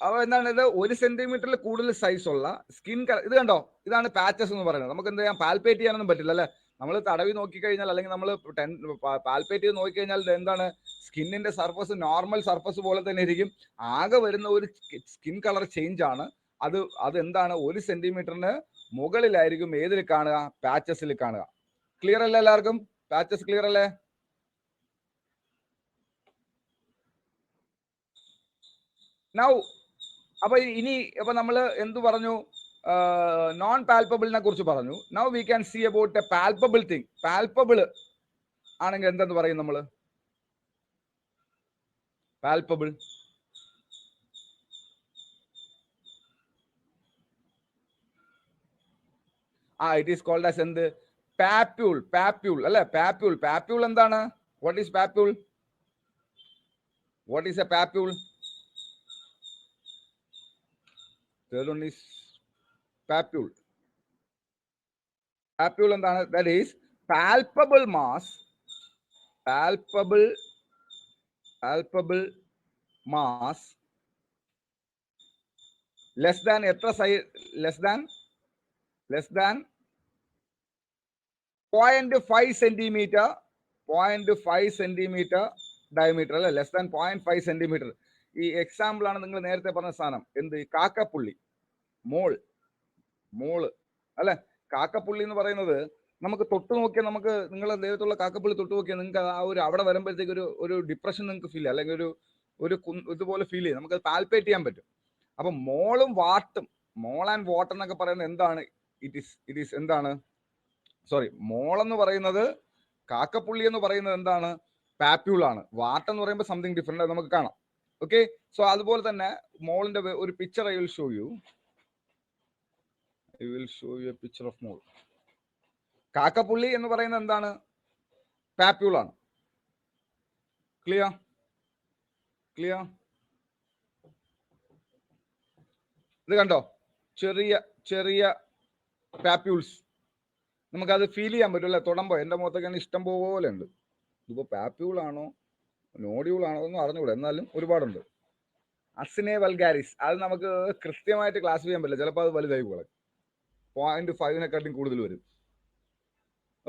S1: അവ എന്താണ് ഇത്? 1 സെന്റിമീറ്ററിൽ കൂടുതൽ സൈസ് ഉള്ള സ്കിൻ കളർ. ഇത് കണ്ടോ, ഇതാണ് പാച്ചസ് എന്ന് പറയുന്നത്. നമുക്ക് എന്ത് ചെയ്യാം? പാൽപേറ്റ് ചെയ്യാനൊന്നും പറ്റില്ല അല്ലെ. നമ്മൾ തടവി നോക്കിക്കഴിഞ്ഞാൽ, അല്ലെങ്കിൽ നമ്മൾ പാൽപേറ്റ് ചെയ്ത് നോക്കിക്കഴിഞ്ഞാൽ എന്താണ്, സ്കിന്നിന്റെ സർഫസ് നോർമൽ സർഫസ് പോലെ തന്നെ ഇരിക്കും. ആകെ വരുന്ന ഒരു സ്കിൻ കളർ ചേഞ്ച് ആണ്. അത് എന്താണ്? 1 സെന്റിമീറ്ററിന് മുകളിലായിരിക്കും ഏതിൽ കാണുക? പാച്ചസിൽ കാണുക. ക്ലിയർ അല്ലേ എല്ലാവർക്കും? പാച്ചസ് ക്ലിയർ അല്ലേ? നൗ അപ്പൊ നമ്മൾ എന്ത് പറഞ്ഞു? നോൺ പാൽപ്പബിളിനെ കുറിച്ച് പറഞ്ഞു. Now we can see about a palpable thing. Palpable ആണെങ്കിൽ എന്തെന്ന് പറയും നമ്മൾ? Palpable, it is called as എന്ത്? പാപ്യൂൾ അല്ലെ. പാപ്യൂൾ എന്താണ്? What is papule? What is a papule? Third one is papule. Papule എന്താണ്? That is palpable mass less than എത്ര size? less than 0.5 centimeter diameter അല്ലെ. Less than 0.5 centimetre. ഈ എക്സാമ്പിൾ ആണ് നിങ്ങൾ നേരത്തെ പറഞ്ഞ സാധനം. എന്ത്? കാക്കപ്പുള്ളി, മോള് അല്ലെ. കാക്കപ്പുള്ളി എന്ന് പറയുന്നത് നമുക്ക് തൊട്ട് നോക്കിയാൽ, നമുക്ക് നിങ്ങളുടെ ദൈവത്തുള്ള കാക്കപ്പുള്ളി തൊട്ട് നോക്കിയാൽ നിങ്ങൾക്ക് ആ ഒരു അവിടെ വരുമ്പോഴത്തേക്ക് ഒരു ഡിപ്രഷൻ നിങ്ങൾക്ക് ഫീൽ ചെയ്യും, അല്ലെങ്കിൽ ഒരു ഇതുപോലെ ഫീൽ ചെയ്യും. നമുക്ക് പാൽപേറ്റ് ചെയ്യാൻ പറ്റും. അപ്പൊ മോളും വാട്ടും, മോൾ ആൻഡ് വാട്ടർ എന്നൊക്കെ പറയുന്നത് എന്താണ്? ഇറ്റ് ഈസ് എന്താണ്? സോറി, മോൾ എന്ന് പറയുന്നത്, കാക്കപ്പുള്ളി എന്ന് പറയുന്നത് എന്താണ്? പാപ്യൂൾ ആണ്. വാട്ട് എന്ന് പറയുമ്പോൾ സംതിങ് ഡിഫറെന്റ് നമുക്ക് കാണാം. ഓക്കെ, സോ അതുപോലെ തന്നെ മോളിന്റെ ഒരു picture I will show you a picture of mole. കാക്കപ്പുള്ളി എന്ന് പറയുന്നത് എന്താണ്? പാപ്യൂൾ ആണ്. ക്ലിയർ? ഇത് കണ്ടോ, ചെറിയ പാപ്യൂൾസ്. നമുക്കത് ഫീൽ ചെയ്യാൻ പറ്റും അല്ലെ. തൊടുമ്പോ എന്റെ മുഖത്തൊക്കെ ഇഷ്ടം പോലെ ഉണ്ട്. ഇതിപ്പോ പാപ്യൂൾ ആണോ നോഡ്യൂൾ ആണോ എന്ന് അറിഞ്ഞുകൂടെ, എന്നാലും ഒരുപാടുണ്ട്. അസിനെ വൽഗാരിസ്, അത് നമുക്ക് കൃത്യമായിട്ട് ക്ലാസ് ചെയ്യാൻ പറ്റില്ല. ചിലപ്പോൾ അത് വലുതായി പോലെ 0.5 കൂടുതൽ വരും.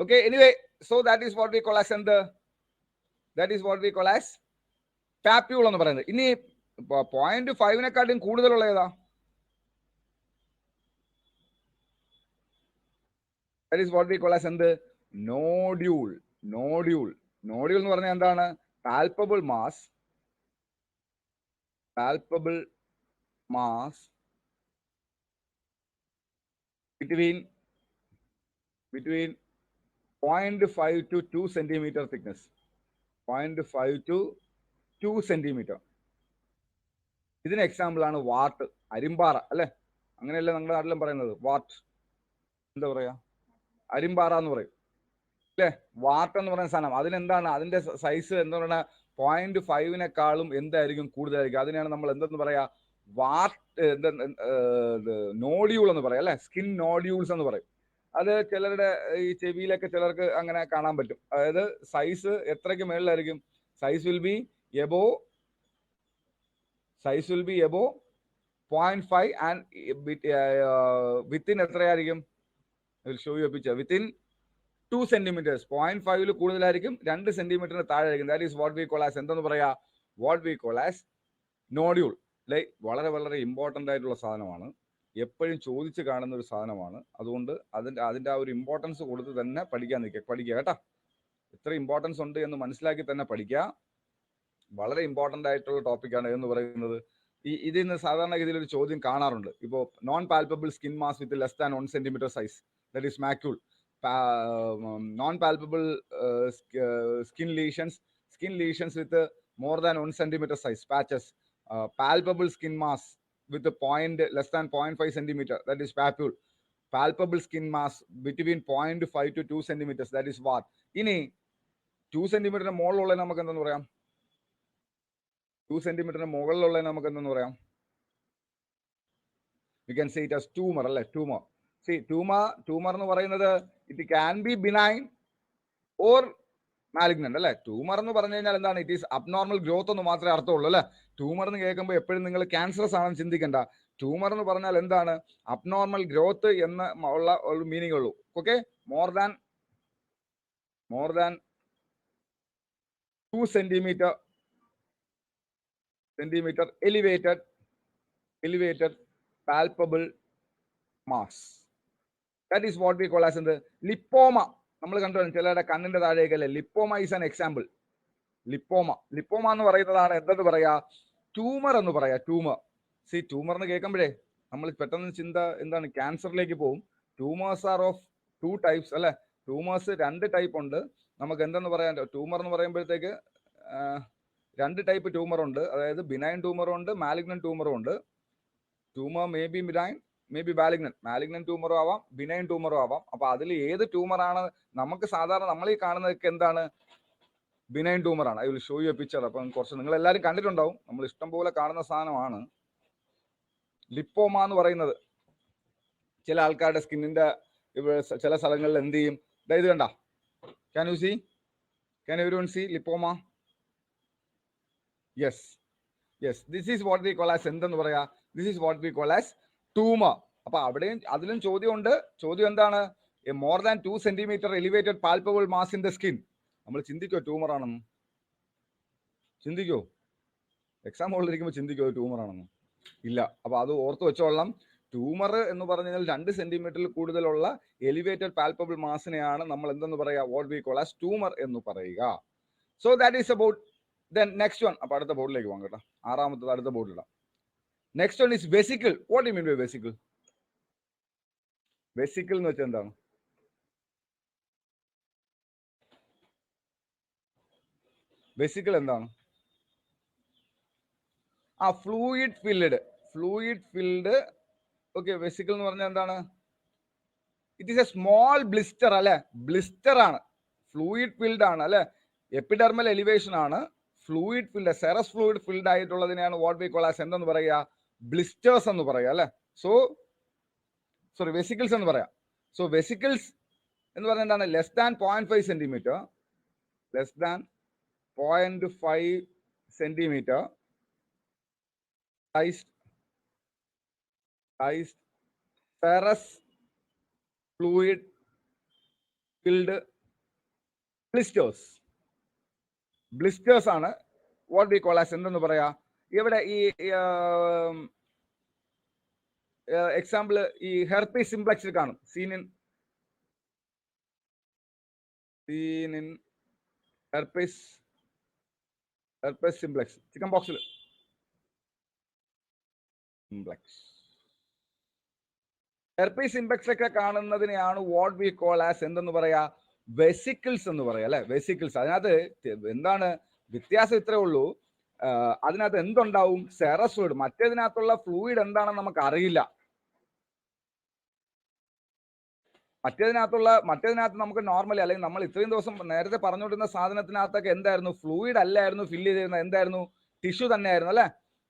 S1: Okay, anyway, so that is what we call as പാപ്യൂൾ എന്ന് പറയുന്നത്. ഇനി 0.5 കൂടുതലുള്ള ഏതാ? That is what we call as nodule. Nodule എന്ന് പറഞ്ഞാൽ എന്താണ്? Palpable mass between 0.5 to 2 centimeter thickness. 0.5 to 2 centimeter. ഇതിന് എക്സാമ്പിൾ ആണ് വാട്ട്. അരിമ്പാറ അല്ലെ, അങ്ങനെയല്ലേ നമ്മുടെ നാട്ടിലും പറയുന്നത്. വാട്ട് എന്താ പറയാ, അരിമ്പാറ എന്ന് പറയും അല്ലേ. വാട്ട് എന്ന് പറയുന്ന സാധനം, അതിനെന്താണ് അതിന്റെ സൈസ് എന്താ പറയുക, 0.5 എന്തായിരിക്കും കൂടുതലായിരിക്കും. അതിനെയാണ് നമ്മൾ എന്തെന്ന് പറയാ, വാട്ട് നോഡ്യൂൾ എന്ന് പറയാം അല്ലെ, സ്കിൻ നോഡ്യൂൾസ് എന്ന് പറയും. അത് ചിലരുടെ ഈ ചെവിയിലൊക്കെ ചിലർക്ക് അങ്ങനെ കാണാൻ പറ്റും. അതായത് സൈസ് എത്രയ്ക്ക് മേളിലായിരിക്കും, size will be above 0.5 and within എത്രയായിരിക്കും, show you picture, within 2 centimetres. 0.5 കൂടുതലായിരിക്കും, 2 സെന്റിമീറ്ററിന് താഴെ ആയിരിക്കും. That is what we call as, എന്തെന്ന് പറയാ, what we call as nodule. വളരെ വളരെ ഇമ്പോർട്ടൻ്റ് ആയിട്ടുള്ള സാധനമാണ്, എപ്പോഴും ചോദിച്ച് കാണുന്ന ഒരു സാധനമാണ്. അതുകൊണ്ട് അതിൻ്റെ ആ ഒരു ഇമ്പോർട്ടൻസ് കൊടുത്ത് തന്നെ പഠിക്കുക കേട്ടോ. ഇത്ര ഇമ്പോർട്ടൻസ് ഉണ്ട് എന്ന് മനസ്സിലാക്കി തന്നെ പഠിക്കുക. വളരെ ഇമ്പോർട്ടൻ്റ് ആയിട്ടുള്ള ടോപ്പിക്കാണ് എന്ന് പറയുന്നത്. ഇതിൽ നിന്ന് സാധാരണ രീതിയിൽ ഒരു ചോദ്യം കാണാറുണ്ട്. ഇപ്പോൾ non palpable skin mass with less than 1 centimetre size, that is macule. Non palpable skin lesions with more than 1 centimetre size, patches. Palpable skin mass with a point less than 0.5 centimeter, that is papule. Palpable skin mass between 0.5 to 2 centimeters, that is what. ഇനി 2 സെന്റിമീറ്ററിന് മുകളിലുള്ള നമുക്ക് എന്തെന്ന് പറയാം, 2 സെന്റിമീറ്ററിന് മുകളിലുള്ള നമുക്ക് എന്തെന്ന് പറയാം, we can say it as tumor അല്ലെ, tumor. See, tumor എന്ന് പറയുന്നത് it can be benign or malignant അല്ലെ. ട്യൂമർ എന്ന് പറഞ്ഞു കഴിഞ്ഞാൽ എന്താണ്, ഇറ്റ് ഈസ് അബ്നോർമൽ ഗ്രോത്ത് എന്ന് മാത്രമേ അർത്ഥമുള്ളൂ അല്ലെ. ട്യൂമർ എന്ന് കേൾക്കുമ്പോൾ എപ്പോഴും നിങ്ങൾ ക്യാൻസറസ് ആണെന്ന് ചിന്തിക്കേണ്ട. ട്യൂമർ എന്ന് പറഞ്ഞാൽ എന്താണ്, അബ്നോർമൽ ഗ്രോത്ത് എന്ന് ഉള്ള ഒരു മീനിങ് ഉള്ളൂ. Okay, more than 2 centimetre elevated palpable mass, that is what we call as എന്ത്, ലിപ്പോമ. നമ്മൾ കണ്ടു ചിലരുടെ കണ്ണിന്റെ താഴേക്കല്ലേ, lipoma is an example. Lipoma എന്ന് പറയുന്നതാണ് എന്തെന്ന് പറയാ, ട്യൂമർ എന്ന് പറയാ. ട്യൂമർ എന്ന് കേൾക്കുമ്പോഴേ നമ്മൾ പെട്ടെന്ന് ചിന്ത എന്താണ്, ക്യാൻസറിലേക്ക് പോകും. ട്യൂമേഴ്സ് ആർ ഓഫ് 2 ടൈപ്സ് അല്ലെ. ട്യൂമേഴ്സ് 2 ടൈപ്പ് ഉണ്ട്. നമുക്ക് എന്തെന്ന് പറയാൻ, ട്യൂമർ എന്ന് പറയുമ്പോഴത്തേക്ക് 2 ടൈപ്പ് ട്യൂമർ ഉണ്ട്. അതായത് ബിനൈൻ ട്യൂമറും ഉണ്ട്, മാലിഗ്നന്റ് ട്യൂമറും ഉണ്ട്. Tumour may be benign, may be malignant ട്യൂമറും ആവാം, ബിനൈൻ ട്യൂമറും ആവാം. അപ്പൊ അതിൽ ഏത് ട്യൂമറാണ് നമുക്ക് സാധാരണ നമ്മൾ ഈ കാണുന്നതൊക്കെ എന്താണ്, ബിനൈൻ ട്യൂമറാണ്. I will show you a picture. അപ്പം കുറച്ച് നിങ്ങൾ എല്ലാവരും കണ്ടിട്ടുണ്ടാവും, നമ്മൾ ഇഷ്ടം പോലെ കാണുന്ന സാധനമാണ് ലിപ്പോമ എന്ന് പറയുന്നത്. ചില ആൾക്കാരുടെ സ്കിന്നിന്റെ ചില സ്ഥലങ്ങളിൽ എന്ത് ചെയ്യും, ഇത് കണ്ട, can everyone see lipoma? Yes, this is what we call as എന്തെന്ന് പറയാ, this is what we call as tumour. അപ്പൊ അവിടെയും അതിലും ചോദ്യമുണ്ട്. ചോദ്യം എന്താണ്, a more than 2 centimetre elevated palpable mass in the skin. നമ്മൾ ചിന്തിക്കോ ട്യൂമർ ആണെന്ന്? ചിന്തിക്കോ? എക്സാം ഹോളിലിരിക്കുമ്പോൾ ചിന്തിക്കോ ട്യൂമർ ആണെന്ന്? ഇല്ല. അപ്പൊ അത് ഓർത്ത് വെച്ചോളാം. ട്യൂമർ എന്ന് പറഞ്ഞു കഴിഞ്ഞാൽ 2 സെന്റിമീറ്ററിൽ കൂടുതലുള്ള എലിവേറ്റഡ് പാൽപ്പബിൾ മാസിനെയാണ് നമ്മൾ എന്തെന്ന് പറയാ, what we call as tumour എന്ന് പറയുക. So that is about. Then next one, അപ്പൊ അടുത്ത ബോർഡിലേക്ക് പോകാം കേട്ടോ. 6ാമത്തത് അടുത്ത ബോർഡിലിടാം. Next one is vesicle. What you mean by vesicle? Vesicle എന്ന് വെച്ചാൽ എന്താണ്? വെസിക്കിൾ എന്താണ്? Fluid filled. ഓക്കെ, വെസിക്കിൾ എന്ന് പറഞ്ഞാൽ എന്താണ്? It is a small blister അല്ലെ. ബ്ലിസ്റ്റർ ആണ്, ഫ്ലൂയിഡ് ഫിൽഡ് ആണ് അല്ലെ. എപ്പിഡെർമൽ എലിവേഷൻ ആണ്. Fluid filled, serous fluid filled ആയിട്ടുള്ളതിനെയാണ് വാട്ട് വി കോൾ ആസ് എന്തെന്ന് പറയുക, ബ്ലിസ്റ്റേഴ്സ് എന്ന് പറയുക അല്ലെ. വെസിക്കിൾസ് എന്ന് പറയാം. സോ വെസിക്കിൾസ് എന്ന് പറഞ്ഞാൽ എന്താണ്, less than 0.5 centimetre, sized ferrous fluid filled blisters ആണ് വാട്ട് വി കോൾ ആസ് എന്തെന്ന് പറയാ. ഇവിടെ ഈ എക്സാമ്പിൾ ഈ ഹെർപ്പീസ് സിംപ്ലക്സിൽ കാണും. Scene in herpes simplex, chicken ബോക്സിൽ ഹെർപ്പീസ് സിംപ്ലക്സ് ഒക്കെ കാണുന്നതിനെയാണ് വാട്ട് വി കോൾ ആസ് എന്തെന്ന് പറയാ, വെസിക്കിൾസ് എന്ന് പറയാം അല്ലെ. വെസിക്കിൾസ്, അതിനകത്ത് എന്താണ് വ്യത്യാസം? ഇത്രേ ഉള്ളൂ. അതിനകത്ത് എന്തുണ്ടാവും? സെറസ് ഫ്ലൂയിഡ്. മറ്റേതിനകത്തുള്ള ഫ്ലൂയിഡ് എന്താണെന്ന് നമുക്ക് അറിയില്ല. മറ്റേതിനകത്ത് നമുക്ക് നോർമലി, അല്ലെങ്കിൽ നമ്മൾ ഇത്രയും ദിവസം നേരത്തെ പറഞ്ഞുകൊണ്ടിരുന്ന സാധനത്തിനകത്തൊക്കെ എന്തായിരുന്നു? ഫ്ലൂയിഡ് അല്ലായിരുന്നു ഫില്ല് ചെയ്തിരുന്നത്, എന്തായിരുന്നു? ടിഷ്യൂ തന്നെയായിരുന്നു അല്ലെ?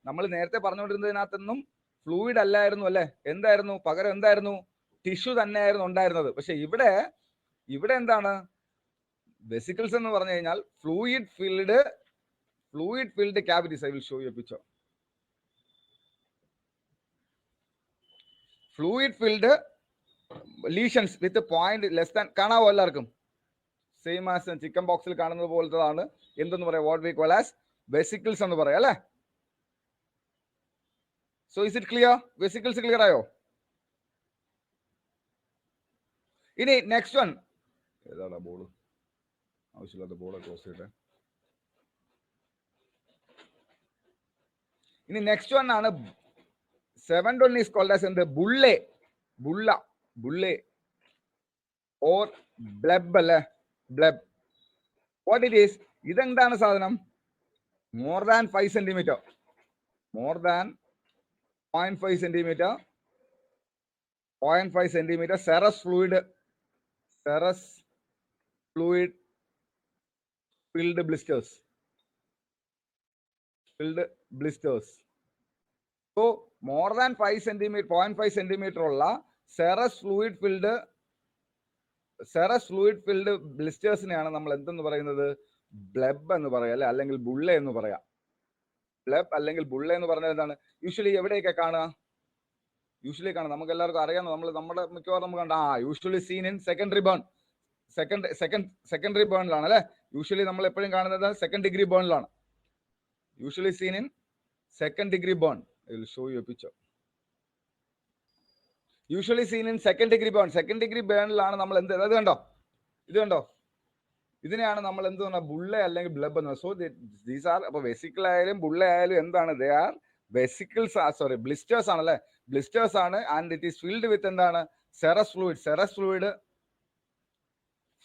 S1: നമ്മൾ നേരത്തെ പറഞ്ഞുകൊണ്ടിരുന്നതിനകത്തൊന്നും ഫ്ലൂയിഡ് അല്ലായിരുന്നു അല്ലെ? എന്തായിരുന്നു? പകരം എന്തായിരുന്നു? ടിഷ്യൂ തന്നെയായിരുന്നു ഉണ്ടായിരുന്നത്. പക്ഷെ ഇവിടെ എന്താണ്? വെസിക്കിൾസ് എന്ന് പറഞ്ഞു കഴിഞ്ഞാൽ fluid filled cavities. I will show you a picture. Fluid filled lesions with point less than. കാണാവോ എല്ലാവർക്കും? സെയിം ആസ് ചിക്കൻ ബോക്സിൽ കാണുന്നത് പോലത്തതാണ് എന്തെന്ന് പറയാം? What we call as vesicles എന്ന് പറയാം അല്ലെ? So is it clear? Vesicles clear ആയോ? ഇനി നെക്സ്റ്റ് വൺ ഏതാണ്? ബോൾ ആവശ്യമില്ലാത്ത ബോൾ ക്ലോസ് ചെയ്യട്ടെ. ഇനി നെക്സ്റ്റ് വൺ ആണ് 7th one is called as എന്ത്? ബുള്ളെ ഓർ ബ്ലബ് അല്ലെ? ബ്ലബ്. What it is? ഇതെന്താണ് സാധനം? More than 5 centimetre, more than 0.5 centimetre, 0.5 centimetre serous fluid filled blisters. So more than 5 centimetre, 0.5 centimetre ഉള്ള സെറസ് ഫ്ലൂയിഡ് ഫിൽഡ് ബ്ലിസ്റ്റേഴ്സിനെയാണ് നമ്മൾ എന്തെന്ന് പറയുന്നത്? ബ്ലബ് എന്ന് പറയാം അല്ലെ? അല്ലെങ്കിൽ ബുള്ളെ എന്ന് പറയാം. ബ്ലബ് അല്ലെങ്കിൽ ബുള്ളെ എന്ന് പറഞ്ഞാൽ എന്താണ്? യൂഷ്വലി എവിടെയൊക്കെ കാണുക? നമുക്ക് എല്ലാവർക്കും അറിയാം. നമ്മുടെ മിക്കവാറും നമുക്ക് കണ്ട യൂഷ്വലി സീൻ ഇൻ സെക്കൻഡറി ബേണിലാണ് അല്ലെ? യൂഷ്വലി നമ്മൾ എപ്പോഴും കാണുന്നത് സെക്കൻഡ് ഡിഗ്രി ബേണിലാണ്. Usually seen in second degree burn. I will show you a picture. Usually seen in second degree burn. Second degree ബേണിലാണ് നമ്മൾ എന്ത്? ഇത് കണ്ടോ? ഇതിനെയാണ് നമ്മൾ എന്ത് പറഞ്ഞാൽ? ബുള്ളെ അല്ലെങ്കിൽ ബ്ലബ് എന്ന്. സോ ദീസ് ആർ, അപ്പൊ വെസിക്കിൾ ആയാലും ബുള്ളെ ആയാലും എന്താണ്? ദേ ആർ വെസിക്കിൾസ്, ബ്ലിസ്റ്റേഴ്സ് ആണ് അല്ലെ? ബ്ലിസ്റ്റേഴ്സ് ആണ്. And it is filled with എന്താണ്? സെറസ് ഫ്ലൂയിഡ്.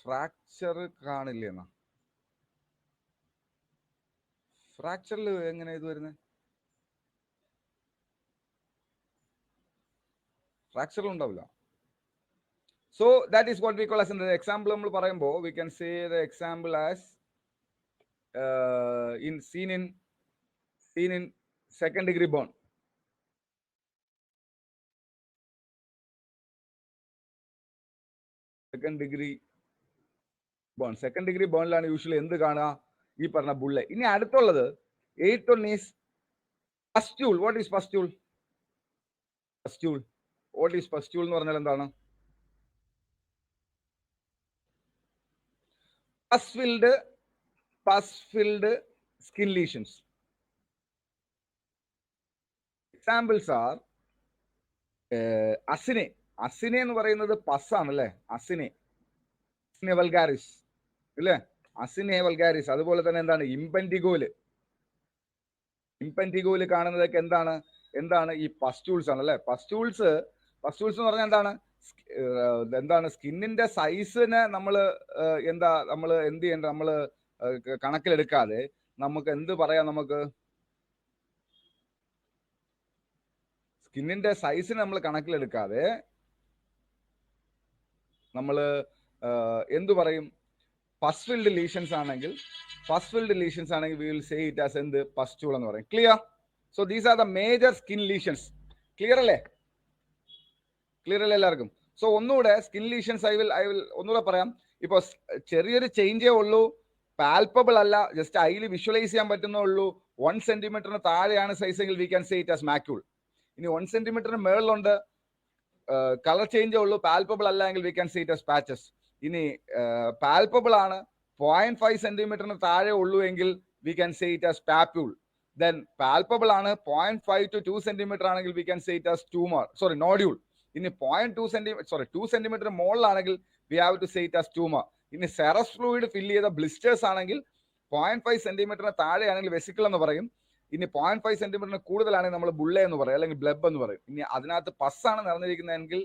S1: ഫ്രാക്ചർ കാണില്ലേ? ഫ്രാക്ചറിൽ എങ്ങനെ ഇത് വരുന്നത്? ഫ്രാക്ചറിൽ ഉണ്ടാവില്ല. So that is what we call as an example. നമ്മൾ പറയുമ്പോൾ we can say the example as seen in second degree burn. Second degree ബേണിലാണ് യൂഷ്വലി എന്ത് കാണുക? ഈ പറഞ്ഞ ബുള്ളെ. ഇനി അടുത്തുള്ളത് 8th one is pustule. What is pustule? എന്ന് പറഞ്ഞാൽ എന്താണ്? pus filled skin lesions. Examples are അസിനെ എന്ന് പറയുന്നത് പസ് ആണ് അല്ലെ? അസിനെ വൾഗാരിസ് അല്ലേ? അസിനെ വൾഗാരിസ്. അതുപോലെ തന്നെ എന്താണ്? ഇംപെൻറ്റിഗോല് കാണുന്നതൊക്കെ എന്താണ്? ഈ പസ്റ്റൂൾസ് ആണ് അല്ലെ? പസ്റ്റൂൾസ് എന്ന് പറഞ്ഞാൽ എന്താണ്? സ്കിന്നിന്റെ സൈസിനെ നമ്മൾ എന്ത് ചെയ്യേണ്ട? നമ്മൾ കണക്കിലെടുക്കാതെ നമുക്ക് എന്ത് പറയാം? നമുക്ക് സ്കിന്നിന്റെ സൈസിനെ നമ്മൾ കണക്കിലെടുക്കാതെ നമ്മൾ എന്തു പറയും? പസ് ഫിൽഡ് ലീഷൻസ് ആണെങ്കിൽ we will say it as എന്ത്? പസ്റ്റൂൾ എന്ന് പറയും. Clear? So these are the major skin lesions. Clear അല്ലേ എല്ലാവർക്കും? സോ ഒന്നുകൂടെ സ്കിൻ ലീഷൻസ് ഐ വിൽ ഒന്നുകൂടെ പറയാം. ഇപ്പൊ ചെറിയൊരു ചേഞ്ചേ ഉള്ളൂ, പാൽപ്പബിൾ അല്ല, ജസ്റ്റ് ഐയിൽ വിഷ്വലൈസ് ചെയ്യാൻ പറ്റുന്നേ ഉള്ളൂ. 1 സെന്റിമീറ്ററിന് താഴെയാണ് സൈസ് എങ്കിൽ we can say it as macule. ഇനി 1 സെന്റിമീറ്ററിന് മേളിലുണ്ട്, കളർ ചേഞ്ചേ ഉള്ളൂ, പാൽപ്പബിൾ അല്ല എങ്കിൽ we can say it as patches. ഇനി പാൽപ്പബിൾ ആണ്, 0.5 സെന്റിമീറ്ററിന് താഴെ ഉള്ളൂ എങ്കിൽ we can say it as papule. Then palpable ആണ് 0.5 to 2 സെന്റിമീറ്റർ ആണെങ്കിൽ we can say it as nodule. ഇനി 2 സെന്റിമീറ്റർ മുകളിലാണെങ്കിൽ we have to say it as tumour. ഇനി സെറസ് ഫ്ലൂയിഡ് ഫില്ല് ചെയ്ത ബ്ലിസ്റ്റേഴ്സ് ആണെങ്കിൽ 0.5 സെന്റിമീറ്ററിന് താഴെയാണെങ്കിൽ വെസിക്കിൾ എന്ന് പറയും. ഇനി 0.5 സെന്റിമീറ്ററിന് കൂടുതലാണെങ്കിൽ നമ്മൾ ബുള്ളെ എന്ന് പറയും, അല്ലെങ്കിൽ ബ്ലബ് എന്ന് പറയും. ഇനി അതിനകത്ത് പസ്സാണ് നിറഞ്ഞിരിക്കുന്നതെങ്കിൽ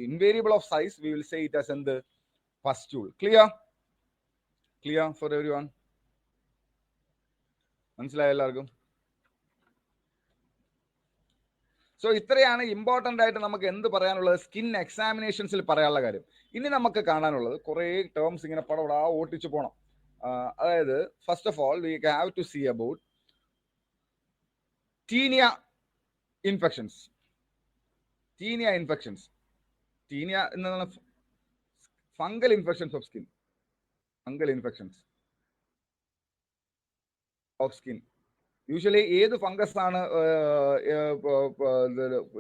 S1: invariable of size we will say it as എന്ത്? പസ്റ്റൂൾ. Clear for everyone? മനസ്സിലായോ എല്ലാവർക്കും? സോ ഇത്രയാണ് ഇമ്പോർട്ടൻ്റ് ആയിട്ട് നമുക്ക് എന്ത് പറയാനുള്ളത് സ്കിൻ എക്സാമിനേഷൻസിൽ പറയാനുള്ള കാര്യം. ഇനി നമുക്ക് കാണാനുള്ളത് കുറേ ടേംസ് ഇങ്ങനെ പടപടാ ഓട്ടിച്ചു പോകണം. അതായത് first of all we have to see about tinea infections. Tinea infections, tinea എന്താണ്? Fungal infections of skin. Fungal infections of skin. Usually ഏത് ഫംഗസ് ആണ്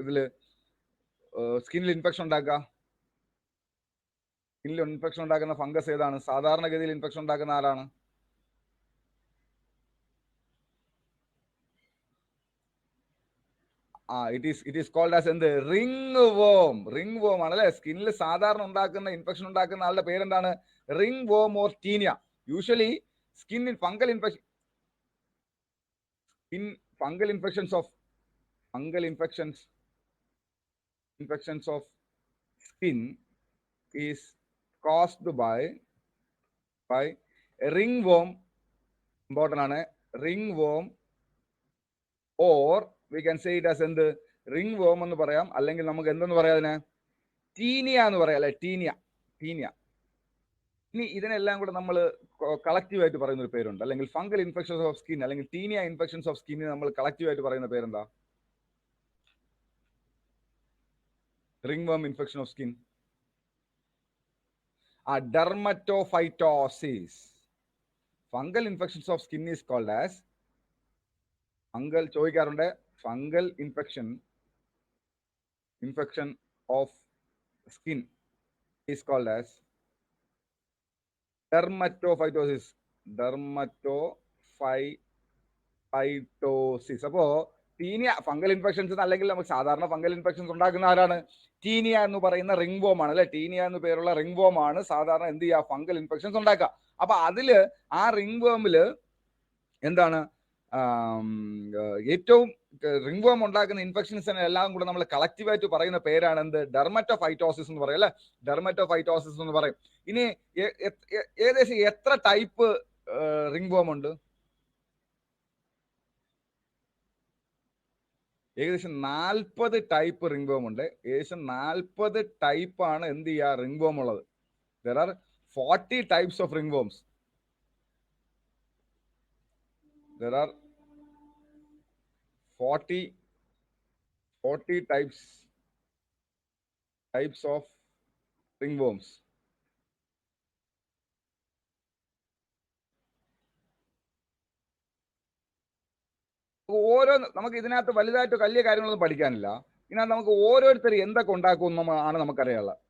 S1: ഇതില് സ്കിന്നിൽ ഇൻഫെക്ഷൻ ഉണ്ടാക്കുക? സ്കിന്നിൽ ഇൻഫെക്ഷൻ ഉണ്ടാക്കുന്ന ഫംഗസ് ഏതാണ്? സാധാരണഗതിയിൽ ഇൻഫെക്ഷൻ ഉണ്ടാക്കുന്ന ആരാണ്? ഇറ്റ് ഈസ് കോൾഡ് ആസ് എന്ത്? Ringworm. റിംഗ് വോം ആണ് അല്ലെ സ്കിന്നിൽ സാധാരണ ഉണ്ടാക്കുന്ന ഇൻഫെക്ഷൻ ഉണ്ടാക്കുന്ന ആളുടെ പേരെന്താണ്? Ringworm or tinea. Usually skin fungal infection, fungal infections of skin is caused by ringworm. Important ആണ് ringworm, or we can say it as എന്ത്? ringworm എന്ന് പറയാം, അല്ലെങ്കിൽ നമുക്ക് എന്തെന്ന് പറയാം അതിനെ? ടീനിയ എന്ന് പറയാം അല്ലെ? ടീനിയ. ഇനി ഇതിനെല്ലാം കൂടെ നമ്മൾ കളക്റ്റീവ് ആയിട്ട് പറയുന്ന ഒരു പേരുണ്ട്, അല്ലെങ്കിൽ ഫംഗൽ ഇൻഫെക്ഷൻസ് ഓഫ് സ്കിൻ അല്ലെങ്കിൽ ടീനിയ ഇൻഫെക്ഷൻസ് ഓഫ് സ്കിന്നിന് നമ്മൾ കളക്റ്റീവ് ആയിട്ട് പറയുന്ന പേരെന്താ? Ringworm infection of skin. Dermatophytosis. Fungal infections of skin is called as fungal. ചോദിക്കാറുണ്ട് fungal infection of skin is called as dermatophytosis. അപ്പോ ടീനിയ ഫംഗൽ ഇൻഫെക്ഷൻസ് അല്ലെങ്കിൽ നമുക്ക് സാധാരണ ഫംഗൽ ഇൻഫെക്ഷൻസ് ഉണ്ടാക്കുന്ന ആരാണ്? ടീനിയ എന്ന് പറയുന്ന റിംഗ്വോം ആണ് അല്ലെ? ടീനിയ എന്ന് പേരുള്ള റിംഗ്വോം ആണ് സാധാരണ എന്ത് ചെയ്യുക? ഫംഗൽ ഇൻഫെക്ഷൻസ് ഉണ്ടാക്കുക. അപ്പൊ അതില് ആ റിംഗ്വോമില് എന്താണ് ഏറ്റവും റിംഗ്വോം ഉണ്ടാക്കുന്ന ഇൻഫെക്ഷൻസിനെ എല്ലാം കൂടെ നമ്മൾ കളക്റ്റീവായിട്ട് പറയുന്ന പേരാണ് എന്ത്? ഡെർമറ്റോഫൈറ്റോസിസ് എന്ന് പറയും അല്ലെ? ഡെർമറ്റോഫൈറ്റോസിസ് എന്ന് പറയും. ഇനി ഏകദേശം എത്ര ടൈപ്പ് റിംഗ്വോം ഉണ്ട്? ഏകദേശം 40 ടൈപ്പ് റിംഗ്വോം ഉണ്ട്. ഏകദേശം 40 ടൈപ്പാണ് എന്ത് ചെയ്യുക? റിംഗ്വോം ഉള്ളത്. There are 40 types of ringworms. There are 40 types of ringworms. ഓരോ നമുക്ക് ഇതിനകത്ത് വലുതായിട്ട് വലിയ കാര്യങ്ങളൊന്നും പഠിക്കാനില്ല. ഇതിനകത്ത് നമുക്ക് ഓരോരുത്തരും എന്തൊക്കെ ഉണ്ടാക്കുമെന്നാണ് നമുക്കറിയാനുള്ളത്.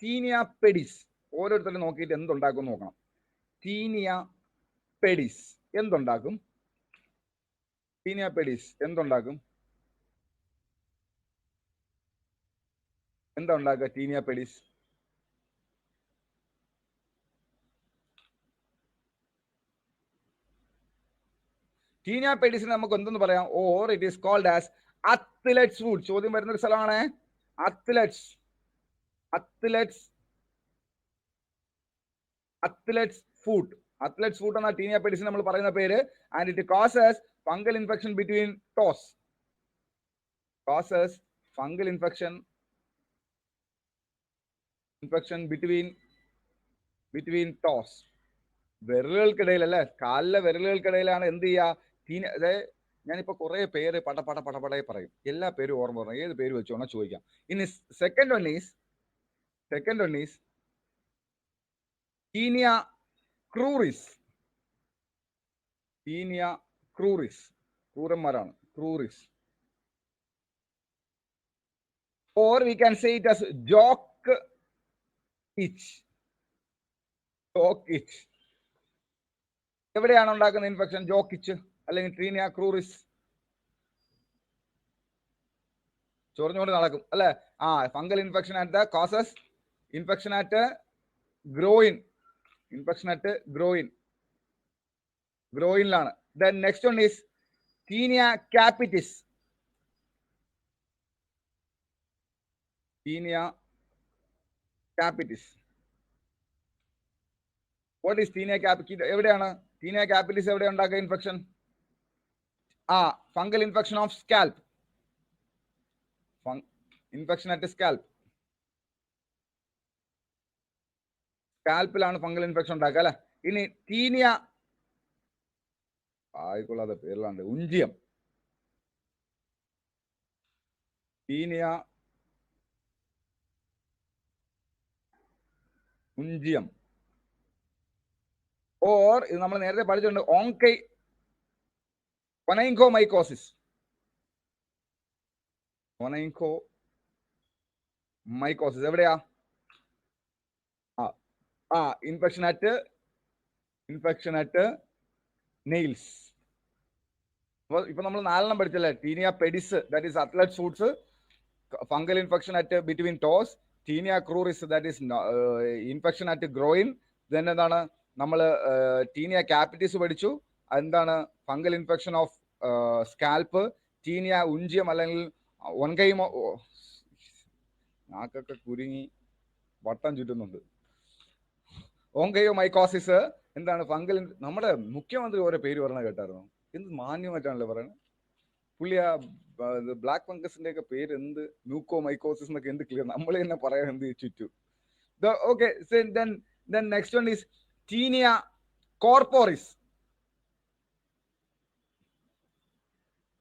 S1: ടീനിയ പെഡിസ് ഓരോരുത്തരും നോക്കിയിട്ട് എന്തുണ്ടാക്കും നോക്കണം. ടീനിയ പെഡിസ് എന്തുണ്ടാക്കും? ടീനിയ പെഡിസ് എന്തുണ്ടാക്കും? എന്താ ഉണ്ടാക്കുക ടീനിയ പെഡിസ്? ടീനിയ പെഡിസിന് നമുക്ക് എന്തെന്ന് പറയാം? Or it is called as athlete's foot. ചോദ്യം വരുന്ന ഒരു സ്ഥലമാണ് അത്ലറ്റ്സ് ഫുഡ്. അത്ലറ്റ്സ് ഫുഡ് എന്ന ടീനിയ പെഡിസിന് നമ്മൾ പറയുന്ന പേര്. And it causes fungal infection between toes. Causes fungal infection between toes. വിരലുകൾക്കിടയിൽ അല്ലെ? കാലിലെ വിരലുകൾക്കിടയിലാണ് എന്ത് ചെയ്യുക? അതായത് ഞാനിപ്പോ കുറെ പേര് പടപടയെ പറയും. എല്ലാ പേരും ഓർമ്മ പറഞ്ഞു. ഏത് പേര് വെച്ചോണോ ചോദിക്കാം. ഇനി second one is tinea cruris. ക്രൂരന്മാരാണ്. Cruris. Or we can say it as jock itch. എവിടെയാണ് ഉണ്ടാക്കുന്ന ഇൻഫെക്ഷൻ? ജോക്ക് ഇച്ച് അല്ലെങ്കിൽ ടീനിയ ക്രൂറിസ്. ചൊറിഞ്ഞുകൊണ്ട് നടക്കും അല്ലെ? Fungal infection at the causes infection at ഗ്രോയിനിലാണ്. Then next one is Taenia capitis. What is Taenia capitis? എവിടെയാണ്? ടീനിയ ക്യാപിറ്റലിസ് എവിടെ ഉണ്ടാക്കുക infection? Fungal infection of scalp. Infection at scalp. സ്കാൽപ്പിലാണ് ഫംഗൽ ഇൻഫെക്ഷൻ ഉണ്ടാക്കുക അല്ലെ. ഇനി ടീനിയ ആയിക്കൊള്ളാതെ പേരിലാണ്ട് ഉഞ്ചിയം. ടീനിയ ഉഞ്ചിയം ഓർ ഇത് നമ്മൾ നേരത്തെ പഠിച്ചിട്ടുണ്ട് ഒനൈങ്കോമൈക്കോസിസ്. ഒനൈങ്കോമൈക്കോസിസ് എവിടെയാ? Infection at nails. ഇപ്പൊ നമ്മൾ 4 പഠിച്ചല്ലേ? Tinea pedis that is athlete foots, fungal infection at between toes, tinea cruris that is infection at groin. Then എന്താണ് നമ്മൾ ടീനിയ ക്യാപിറ്റിസ് പഠിച്ചു, എന്താണ് fungal infection of scalp. Taenia Unchiyam അല്ലെങ്കിൽ ഒൻകൈമോ, നാക്കൊക്കെ കുരുങ്ങി വട്ടം ചുറ്റുന്നുണ്ട്. ഓങ്കയോമൈക്കോസിസ് എന്താണ് ഫംഗൽ. നമ്മുടെ മുഖ്യമന്ത്രി ഓരോ പേര് പറഞ്ഞ കേട്ടായിരുന്നു, എന്ത് മാന്യമായിട്ടാണല്ലോ പറയുന്നത് പുള്ളി. ബ്ലാക്ക് ഫംഗസിന്റെ ഒക്കെ പേര് എന്ത് മ്യൂക്കോമൈക്കോസിസ് എന്നൊക്കെ എന്ത് ക്ലിയർ, നമ്മൾ തന്നെ പറയാൻ എന്ത് ചുറ്റു. Okay, then next one is tinea corporis.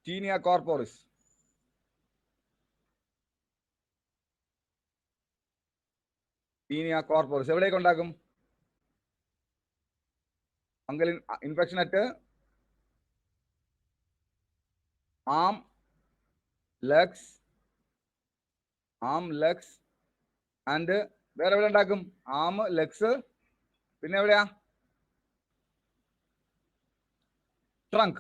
S1: Tinea corporis എവിടേക്ക് ഉണ്ടാക്കും? Fungal infection at arm legs and വേറെ എവിടെ ഉണ്ടാക്കും? ആം, ലെഗ്സ്, പിന്നെ എവിടെയാ? Trunk.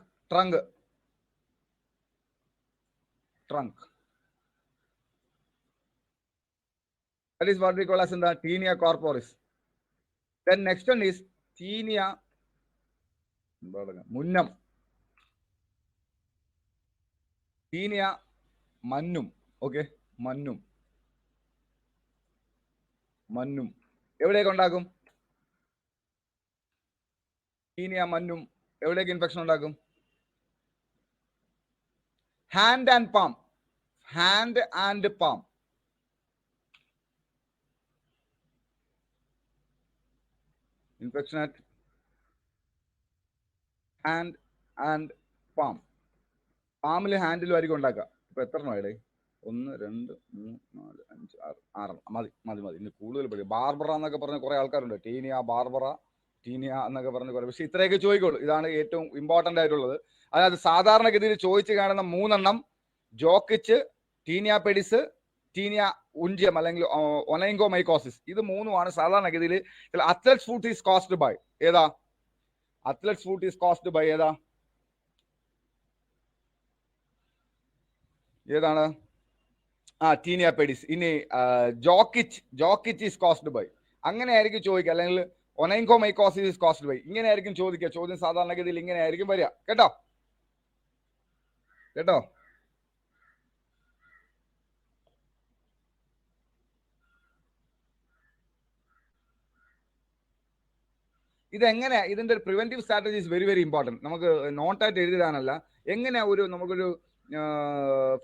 S1: That is what we call as in the Taenia corporis. Then next one is Taenia munnam. Taenia mannum. Okay, mannum. എവിടേക്ക് ഉണ്ടാക്കും? ടീനിയ മന്നും എവിടേക്ക് ഇൻഫെക്ഷൻ ഉണ്ടാക്കും? Hand and palm. Infection at hand and palm. പാമിലും ഹാൻഡിലും ആയിരിക്കും ഉണ്ടാക്കുക. ഇപ്പൊ എത്ര എണ്ണമായിടേ? 1, 2, 3, 4, 5, 6, 6 മതി. ഇനി കൂടുതൽ പഠിക്കും. ബാർബറ എന്നൊക്കെ പറഞ്ഞ കുറെ ആൾക്കാരുണ്ട്. ടീനിയ, ബാർബറ, ടീനിയ എന്നൊക്കെ പറഞ്ഞ് കുറെ. പക്ഷെ ഇത്രയൊക്കെ ചോദിക്കുള്ളൂ. ഇതാണ് ഏറ്റവും ഇമ്പോർട്ടന്റ് ആയിട്ടുള്ളത്. അതായത് സാധാരണഗതിയിൽ ചോദിച്ചു കാണുന്ന 3 എണ്ണം: ജോക്കിച്ച്, ടീനിയ പെഡിസ്, ടീനിയ ഉഞ്ചിയം അല്ലെങ്കിൽ ഒനൈങ്കോമൈക്കോസിസ്. ഇത് 3മാണ് സാധാരണഗതിയിൽ. Athlete's foot is caused by ഏതാ? Athlete's foot is caused by ഏതാണ്? Tinea pedis. ഇനി ജോക്കിച്ച് ഈസ് കോസ്ഡ് ബൈ, അങ്ങനെ ആയിരിക്കും ചോദിക്കുക. അല്ലെങ്കിൽ ഒനൈങ്കോമൈക്കോസിസ് ഈസ് കോസ്ഡ് ബൈ, ഇങ്ങനെ ആയിരിക്കും ചോദിക്കുക. ചോദ്യം സാധാരണഗതിയിൽ ഇങ്ങനെ ആയിരിക്കും വരിക. കേട്ടോ? ഇതെങ്ങനെ, ഇതിന്റെ preventive strategy is very important. നമുക്ക് നോട്ടായിട്ട് എഴുതിടാനല്ല, എങ്ങനെ നമുക്കൊരു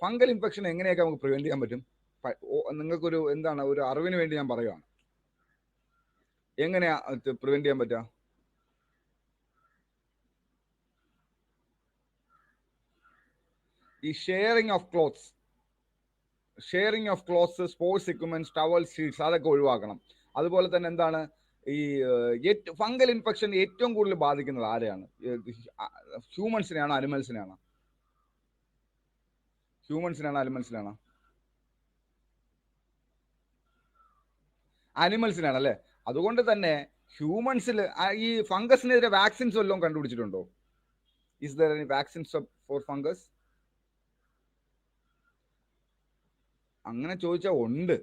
S1: ഫംഗൽ ഇൻഫെക്ഷൻ എങ്ങനെയൊക്കെ നമുക്ക് പ്രിവെന്റ് ചെയ്യാൻ പറ്റും? നിങ്ങൾക്കൊരു എന്താണ് ഒരു അറിവിന് വേണ്ടി ഞാൻ പറയുകയാണ്. എങ്ങനെയാ പ്രിവെന്റ് ചെയ്യാൻ പറ്റുക? ഈ sharing of clothes, sports equipments, towel, sheets അതൊക്കെ ഒഴിവാക്കണം. അതുപോലെ തന്നെ എന്താണ് ഈ ഫംഗൽ ഇൻഫെക്ഷൻ ഏറ്റവും കൂടുതൽ ബാധിക്കുന്നത് ആരെയാണ്? ഹ്യൂമൻസിനെയാണോ അനിമൽസിനെയാണോ? അനിമൽസിനാണ് അല്ലേ. അതുകൊണ്ട് തന്നെ ഹ്യൂമൻസിൽ ഈ ഫംഗസിനെതിരെ വാക്സിൻസ് വല്ലതും കണ്ടുപിടിച്ചിട്ടുണ്ടോ? Is there any vaccines for fungus? അങ്ങനെ ചോദിച്ചാൽ ഉണ്ട്.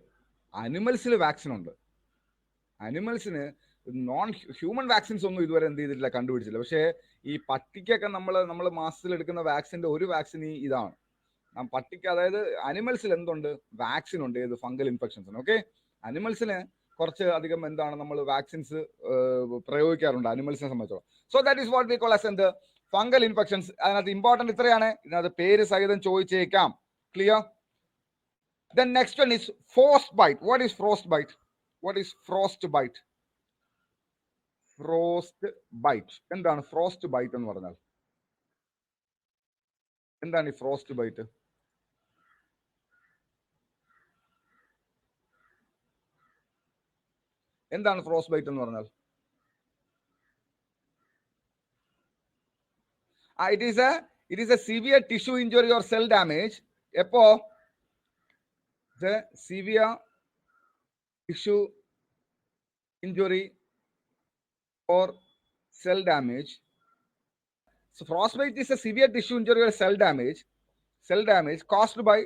S1: അനിമൽസിൽ വാക്സിൻ ഉണ്ട്. അനിമൽസിന് ഹ്യൂമൻ വാക്സിൻസ് ഒന്നും ഇതുവരെ എന്ത് ചെയ്തിട്ടില്ല, കണ്ടുപിടിച്ചില്ല. പക്ഷേ ഈ പട്ടിക്കൊക്കെ നമ്മൾ മാസത്തിൽ എടുക്കുന്ന വാക്സിന്റെ ഒരു വാക്സിൻ ഇതാണ്. പട്ടിക്ക്, അതായത് അനിമൽസിൽ എന്തുണ്ട്? വാക്സിൻ ഉണ്ട്. ഏത്? ഫംഗൽ ഇൻഫെക്ഷൻസിന്. ഓക്കെ, അനിമൽസിന് കുറച്ച് അധികം എന്താണ് നമ്മൾ വാക്സിൻസ് പ്രയോഗിക്കാറുണ്ട് അനിമൽസിനെ സംബന്ധിച്ചോളം. So that is what we call as എന്ത് ഫംഗൽ ഇൻഫെക്ഷൻസ്. അതിനകത്ത് ഇമ്പോർട്ടന്റ് ഇത്രയാണ്, ഇതിനകത്ത് പേര് സഹിതം ചോദിച്ചേക്കാം. Clear? Then next one is frostbite. What is frostbite? What is frostbite? Frostbite. എന്താണ് frostbite എന്ന് പറഞ്ഞാൽ? എന്താണ് ഈ frostbite? എന്താണ് frostbite എന്ന് പറഞ്ഞാൽ? It is a severe tissue injury or cell damage. എപ്പോ? The severe tissue injury or cell damage. So frostbite is a severe tissue injury or cell damage caused by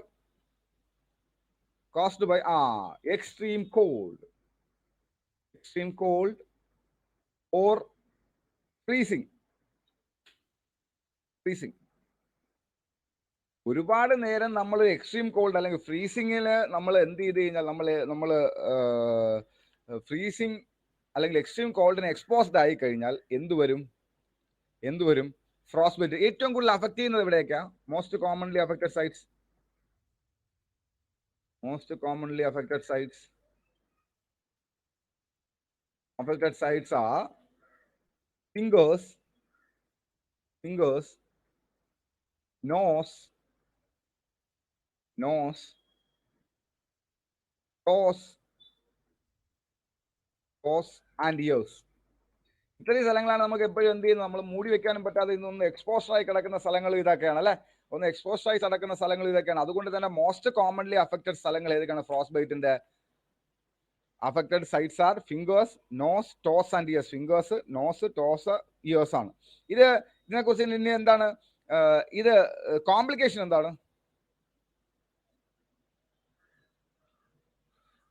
S1: extreme cold or freezing. ഒരുപാട് നേരം നമ്മൾ എക്സ്ട്രീം കോൾഡ് അല്ലെങ്കിൽ ഫ്രീസിങ്ങിൽ നമ്മൾ എന്ത് ചെയ്ത് കഴിഞ്ഞാൽ നമ്മൾ ഫ്രീസിങ് അല്ലെങ്കിൽ എക്സ്ട്രീം കോൾഡിന് എക്സ്പോസ്ഡ് ആയി കഴിഞ്ഞാൽ എന്ത് വരും? ഫ്രോസ്റ്റ്ബൈറ്റ്. ഏറ്റവും കൂടുതൽ അഫക്ട് ചെയ്യുന്നത് എവിടെയൊക്കെയാ? Most commonly affected sites are fingers, nose, toes and ears. ഇത്രയും സ്ഥലങ്ങളാണ് നമുക്ക് എപ്പോഴും എന്ത് ചെയ്യുന്നത്, നമ്മൾ മൂടി വെക്കാനും പറ്റാതെ ഇന്നൊന്ന് എക്സ്പോസ്ഡ് ആയി കിടക്കുന്ന സ്ഥലങ്ങൾ ഇതൊക്കെയാണ് അല്ലെ. ഒന്ന് എക്സ്പോസ്ഡ് ആയി കിടക്കുന്ന സ്ഥലങ്ങൾ ഇതൊക്കെയാണ്. അതുകൊണ്ട് തന്നെ മോസ്റ്റ് കോമൺലി അഫക്റ്റഡ് സ്ഥലങ്ങൾ ഏതൊക്കെയാണ്? ഫ്രോസ്റ്റ് ബൈറ്റിന്റെ affected sites are fingers, nose, toes and ears. Fingers, nose, toes, ears ആണ്. ഇതിനെക്കുറിച്ച് ഇനി എന്താണ് ഇത് കോംപ്ലിക്കേഷൻ എന്താണ്?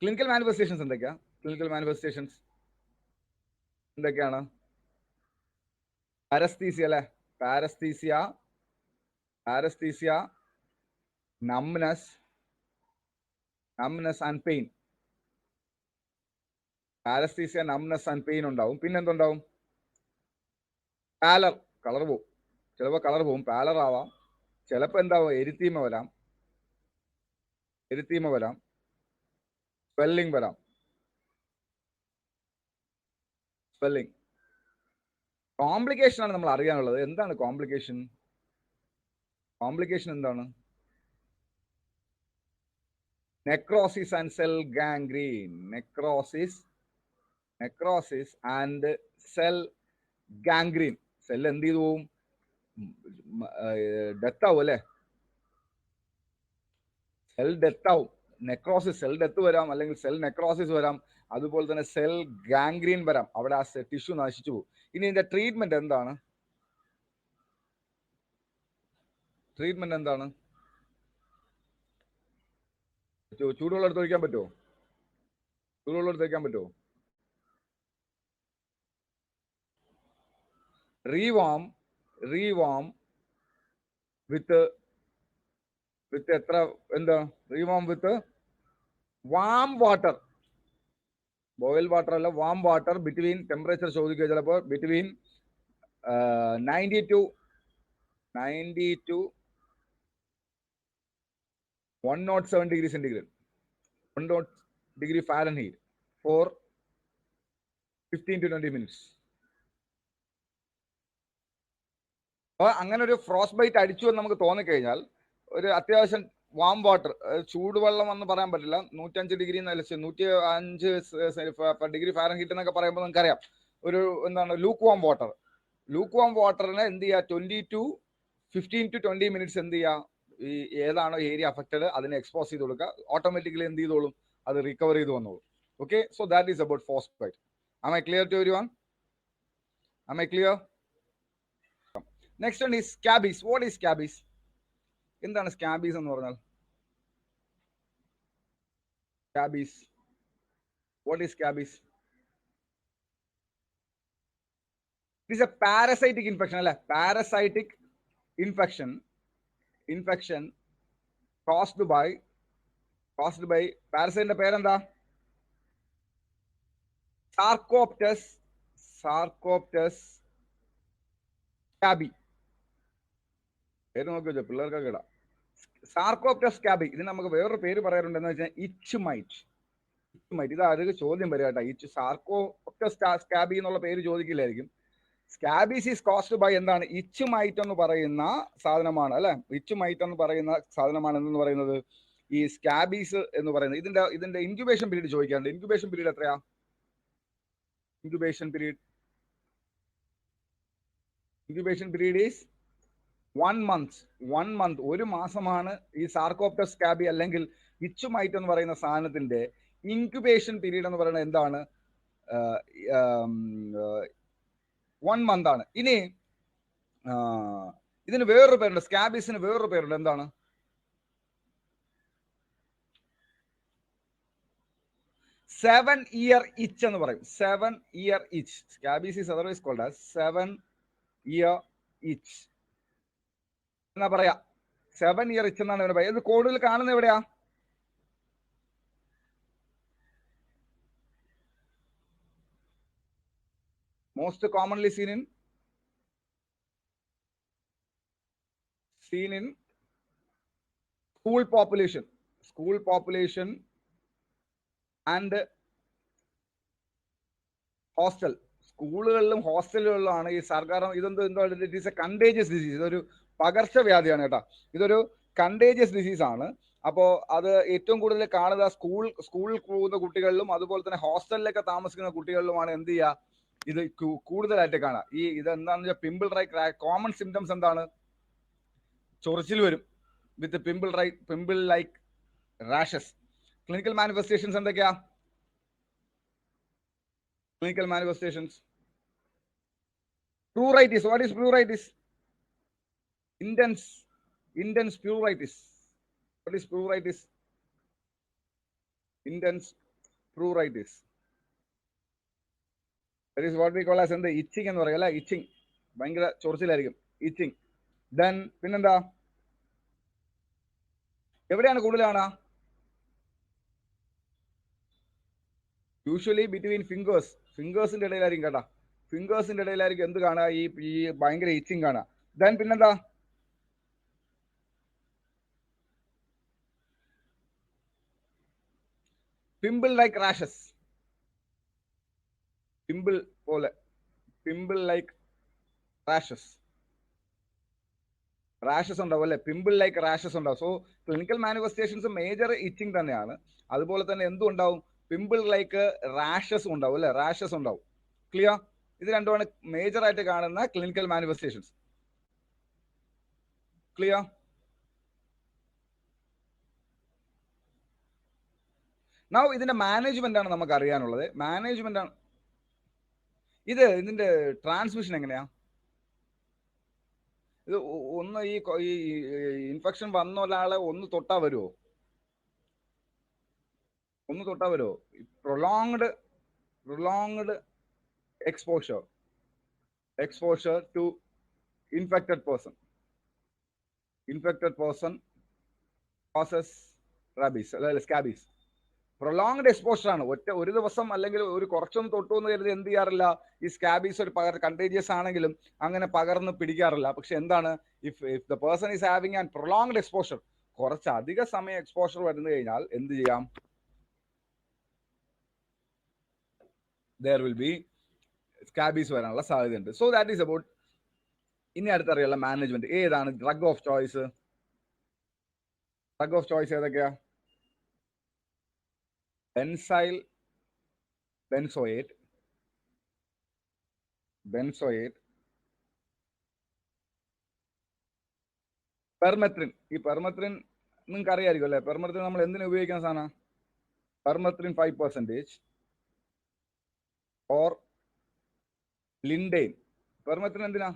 S1: ക്ലിനിക്കൽ മാനിഫെസ്റ്റേഷൻസ് എന്തൊക്കെയാ? എന്തൊക്കെയാണ്? പാരസ്തീസിയ അല്ലെ. പാരസ്തീസിയ, numbness and pain. പാരസ്തീസിയ, numbness and pain ഉണ്ടാവും. പിന്നെന്തുണ്ടാവും? പാലർ, കളർ പോവും. ചിലപ്പോൾ കളർ പോവും, പാലർ ആവാം. ചിലപ്പോൾ എന്താവും? എരിത്തീമ വരാം, സ്വെല്ലിംഗ് വരാം. കോംപ്ലിക്കേഷൻ ആണ് നമ്മൾ അറിയാനുള്ളത്. എന്താണ് കോംപ്ലിക്കേഷൻ? എന്താണ്? Necrosis and cell gangrene. Necrosis and cell gangrene. Cell എന്ത് ചെയ്തു പോവും? ഡെത്ത് ആവും അല്ലെ. സെൽ ഡെത്ത് ആവും. നെക്രോസിസ്, സെൽ ഡെത്ത് വരാം, അല്ലെങ്കിൽ സെൽ നെക്രോസിസ് വരാം. അതുപോലെ തന്നെ സെൽ ഗാംഗ്രീൻ വരാം. അവിടെ ആ ടിഷ്യൂ നശിച്ചു പോകും. ഇനി ഇതിന്റെ ട്രീറ്റ്മെന്റ് എന്താണ്? ചൂടുവെള്ളം എടുത്ത് ഒഴിക്കാൻ പറ്റുമോ? റീവാം വിത്ത് എത്ര എന്താ? റീവാം വിത്ത് വാം വാട്ടർ. ബോയിൽ വാട്ടർ അല്ല, വാം വാട്ടർ. ബിറ്റ്വീൻ ടെമ്പറേച്ചർ ചോദിക്കുക ചിലപ്പോൾ. Between 90 to 107 degree centigrade, 100 degree Fahrenheit for 15 to 20 minutes. അപ്പോൾ അങ്ങനെ ഒരു ഫ്രോസ്റ്റ് ബൈറ്റ് അടിച്ചു എന്ന് നമുക്ക് തോന്നിക്കഴിഞ്ഞാൽ ഒരു അത്യാവശ്യം വാം വാട്ടർ, ചൂടുവെള്ളം എന്ന് പറയാൻ പറ്റില്ല, 105 ഡിഗ്രി 105 ഡിഗ്രി ഫാരൻഹീറ്റ് എന്നൊക്കെ പറയുമ്പോൾ നിങ്ങൾക്കറിയാം ഒരു എന്താണ് ലൂക്ക് വാം വാട്ടറിനെ എന്ത് ചെയ്യുക? 15 to 20 മിനിറ്റ്സ് എന്ത് ചെയ്യുക? ഈ ഏതാണോ ഏരിയ അഫക്റ്റഡ് അതിനെ എക്സ്പോസ് ചെയ്ത് കൊടുക്കുക. ഓട്ടോമാറ്റിക്കലി എന്ത് ചെയ്തോളും? അത് റിക്കവർ ചെയ്ത് വന്നോളും. Okay, so that is about frostbite. Am I clear to everyone? Next one is scabies. What is scabies? എന്താണ് സ്കാബീസ് എന്ന് പറഞ്ഞാൽ? What is scabies? It is a parasitic infection അല്ലെ. Parasitic infection caused by പാരസൈറ്റിന്റെ പേരെന്താ? സാർക്കോപ്റ്റസ് സ്കാബി. പേര് നോക്കി വെച്ചോ, പിള്ളേർക്കൊക്കെ ഇടാം. സാർക്കോപ്റ്റസ് സ്കാബി. ഇതിന് നമുക്ക് വേറൊരു പേര് പറയാറുണ്ടെന്ന് വെച്ചാൽ ഇച്ച്മൈറ്റ്. ഇത് ആരും ചോദ്യം വരിക കേട്ടോ. സാർക്കോപ്റ്റസ് സ്കാബി എന്നുള്ള പേര് ചോദിക്കില്ലായിരിക്കും. സ്കാബീസ് ഈസ് കോസ്ഡ് ബൈ എന്താണ്? ഇച്ച്മൈറ്റ് എന്ന് പറയുന്ന സാധനമാണ് അല്ലെ. ഇച്ച്മൈറ്റ് എന്ന് പറയുന്ന സാധനമാണ് എന്ന് പറയുന്നത് ഈ സ്കാബീസ് എന്ന് പറയുന്നത്. ഇതിന്റെ ഇൻക്യുബേഷൻ പീരീഡ് ചോദിക്കാറുണ്ട്. ഇൻക്യുബേഷൻ പീരീഡ് എത്രയാ? Incubation period is 1 month. 1 month, ഒരു മാസമാണ് ഈ സാർക്കോപ്റ്റസ് സ്കാബി അല്ലെങ്കിൽ ഇച്ച്മൈറ്റ് എന്ന് പറയുന്ന സാധനത്തിന്റെ ഇൻക്യുബേഷൻ പീരീഡ് എന്ന് പറയുന്നത് എന്താണ്? 1 month ആണ്. ഇനി ഇതിന് വേറൊരു പേരുണ്ട്. സ്കാബീസിന് വേറൊരു പേരുണ്ട്. എന്താണ്? 7-year itch എന്ന് പറയും. 7-year itch. Scabies is otherwise called as 7-year itch എന്നാ പറയാ. 7-year itch എന്നാണ് ഇവരെ പറയാ. ഇത് കൂടുതൽ കാണുന്നത് എവിടെയാ? Most commonly seen in school population and hostel. സ്കൂളുകളിലും ഹോസ്റ്റലുകളിലാണ് ഈ സർക്കാർ. It is A contagious disease. ഇതൊരു പകർച്ചവ്യാധിയാണ് കേട്ടോ. ഇതൊരു കണ്ടേജിയസ് ഡിസീസ് ആണ്. അപ്പോൾ അത് ഏറ്റവും കൂടുതൽ കാണുക സ്കൂളിൽ പോകുന്ന കുട്ടികളിലും അതുപോലെ തന്നെ ഹോസ്റ്റലിലൊക്കെ താമസിക്കുന്ന കുട്ടികളിലുമാണ് എന്ത് ചെയ്യുക, ഇത് കൂടുതലായിട്ട് കാണാം. ഇതെന്താണെന്ന് വെച്ചാൽ പിമ്പിൾ റൈക്ക്. കോമൺ സിംറ്റംസ് എന്താണ്? ചൊറിച്ചിൽ വരും with pimple like rashes. Clinical manifestations എന്തൊക്കെയാ? Clinical manifestations. Pruritus. What is pruritus? Intense pruritus. What is pruritus? Intense pruritus. That is what we call as itching എന്ന് പറയും അല്ലെ. ഇച്ചിങ്, ഭയങ്കര ചൊറിച്ചിലായിരിക്കും. ഇച്ചിങ്. ദെൻ പിന്നെന്താ? എവിടെയാണ് കൂടുതലാണ്? യൂഷ്വലി ബിറ്റ്വീൻ ഫിംഗേഴ്സിന്റെ ഇടയിലായിരിക്കും കേട്ടാ. ഫിംഗേഴ്സിന്റെ ഇടയിലായിരിക്കും എന്ത് കാണുക? ഈ ഭയങ്കര ഇച്ചിങ് കാണുക. ദെൻ പിന്നെന്താ? Pimple like rashes. Pimple like rashes ഉണ്ടാവും അല്ലെ. പിമ്പിൾ ലൈക്ക് റാഷസ് ഉണ്ടാവും. So clinical manifestations major itching തന്നെയാണ്. അതുപോലെ തന്നെ എന്തും ഉണ്ടാവും? പിമ്പിൾ ലൈക്ക് റാഷസ് ഉണ്ടാവും അല്ലെ. റാഷസ് ഉണ്ടാവും. ക്ലിയർ? ഇത് രണ്ടുമാണ് മേജർ ആയിട്ട് കാണുന്ന ക്ലിനിക്കൽ മാനിഫെസ്റ്റേഷൻസ്. ക്ലിയർ? നൗ ഇതിന്റെ മാനേജ്മെന്റ് ആണ് നമുക്ക് അറിയാനുള്ളത്. മാനേജ്മെന്റ് ആണ് ഇതിന്റെ ട്രാൻസ്മിഷൻ എങ്ങനെയാ? ഇത് ഒന്ന് ഈ ഇൻഫെക്ഷൻ വന്ന ഒരാളെ ഒന്ന് തൊട്ടാ വരുമോ? Prolonged exposure to infected person causes rabies, scabies. Prolonged exposure ആണ്. ഒരു ദിവസം അല്ലെങ്കിൽ ഒരു കുറച്ചൊന്നും തൊട്ടു എന്ന് കരുതി എന്ത് ചെയ്യാറില്ല, ഈ സ്കാബീസ് ഒരു കണ്ടേജിയസ് ആണെങ്കിലും അങ്ങനെ പകർന്ന് പിടിക്കാറില്ല. പക്ഷെ എന്താണ്, if the person is having an prolonged exposure, കുറച്ച് അധിക സമയം എക്സ്പോഷർ വരുന്നു കഴിഞ്ഞാൽ എന്ത് ചെയ്യാം? there will be scabies വരാനുള്ള സാധ്യതയുണ്ട്. So that is about. ഇനി അടുത്തറിയാനുള്ള മാനേജ്മെന്റ്. ഏതാണ് ഡ്രഗ് ഓഫ് ചോയ്സ്? ഏതൊക്കെയാ? Benzyl benzoate, permethrin. ഈ പെർമെത്രിൻ നിങ്ങൾക്ക് അറിയാമായിരിക്കും അല്ലെ. പെർമെത്രിൻ നമ്മൾ എന്തിനു ഉപയോഗിക്കുന്ന സാധനം? Permethrin 5% or ലിൻഡെയിൻ. പെർമെത്രിൻ എന്തിനാ?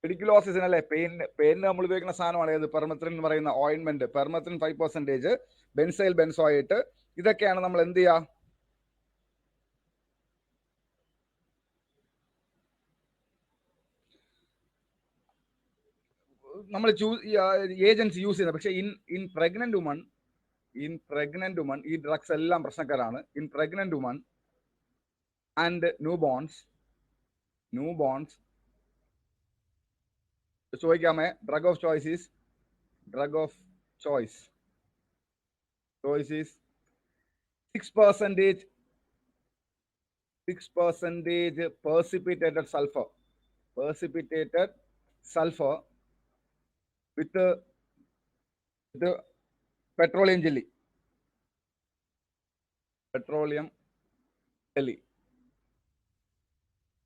S1: പെഡിക്കുലോസിന് അല്ലെ, പെയിന് നമ്മൾ ഉപയോഗിക്കുന്ന സാധനമാണ് ഏത്? പെർമെത്രിൻ എന്ന് പറയുന്ന ഓയിൻമെന്റ്. പെർമെത്രിൻ 5%, ബെൻസൈൽ ബെൻസോയേറ്റ്, ഇതൊക്കെയാണ് നമ്മൾ എന്ത് ചെയ്യുക? നമ്മൾ ഏജൻസ് യൂസ് ചെയ്യുന്നത്. പക്ഷെ ഇൻ പ്രഗ്നന്റ് വുമൺ ഈ ഡ്രഗ്സ് എല്ലാം പ്രശ്നക്കാരാണ്. In pregnant woman and newborns. ചോദിക്കാമേ, drug of choice is choice is 6% precipitated sulfur with petroleum jelly.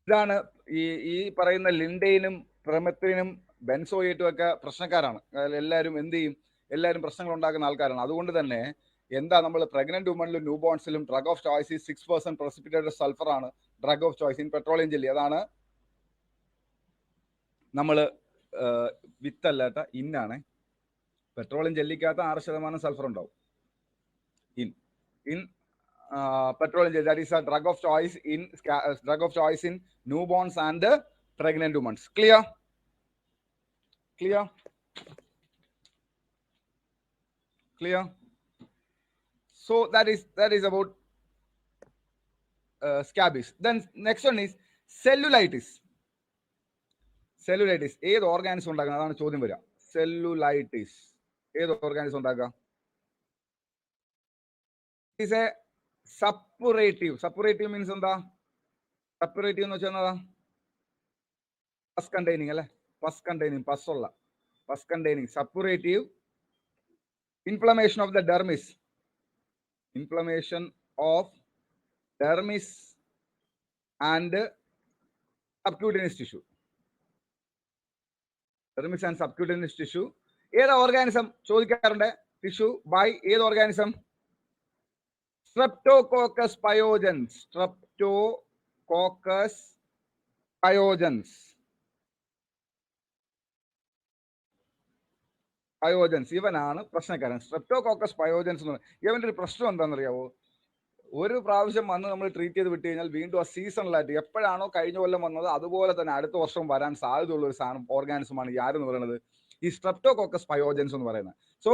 S1: ഇതാണ് ഈ പറയുന്ന ലിൻഡയിനും പ്രമെത്രിനും ബെൻസോയേറ്റും ഒക്കെ പ്രശ്നക്കാരാണ്. എല്ലാവരും എന്ത് ചെയ്യും? എല്ലാവരും പ്രശ്നങ്ങൾ ഉണ്ടാക്കുന്ന ആൾക്കാരാണ്. അതുകൊണ്ട് തന്നെ എന്താ നമ്മൾ പ്രഗ്നന്റ് വുമണിലും ന്യൂ ബോൺസിലും drug of choice 6% precipitated sulphur ആണ് drug of choice in petroleum jelly. അതാണ് നമ്മൾ വിത്തല്ലാത്ത ഇന്നാണ്. പെട്രോളിയം ജെല്ലിക്കകത്ത് 6% സൾഫർ ഉണ്ടാവും. In petroleum jelly, that is a drug of choice in newborns and pregnant women. Clear? So that is about scabies. Then next one is cellulitis. ഏത് ഓർഗാനിസം ഉണ്ടാക്കുക? അതാണ് ചോദ്യം വരിക. സെല്ലുലൈറ്റിസ് ഏത് ഓർഗാനിസം ഉണ്ടാക്കുക? is a suppurative means എന്താ? സപ്പുറേറ്റീവ് എന്ന് വെച്ചാൽ എന്നതാ? പസ് കണ്ടെയ്നിങ് അല്ലെ? Pus containing suppurative. inflammation of the dermis and subcutaneous tissue. ഏത് ഓർഗാനിസം ചോദിക്കാറുണ്ട്? ടിഷ്യൂ ബൈ ഏത് ഓർഗാനിസം? Streptococcus pyogenes. ഇവനാണ് പ്രശ്നക്കാരൻ. സ്ട്രെപ്റ്റോകോക്കസ് പയോജൻസ് എന്ന് പറയുന്നത്. ഇവന്റെ ഒരു പ്രശ്നം എന്താണെന്നറിയാവോ? ഒരു പ്രാവശ്യം വന്ന് നമ്മൾ ട്രീറ്റ് ചെയ്ത് വിട്ട് കഴിഞ്ഞാൽ വീണ്ടും ആ സീസണലായിട്ട് എപ്പോഴാണോ കഴിഞ്ഞ കൊല്ലം വന്നത് അതുപോലെ തന്നെ അടുത്ത വർഷം വരാൻ സാധ്യതയുള്ള ഒരു സാധനം ഓർഗാനിസമാണ് ഈ ആരെന്ന് പറയുന്നത്, ഈ സ്ട്രെപ്റ്റോകോക്കസ് പയോജൻസ് എന്ന് പറയുന്നത്. സോ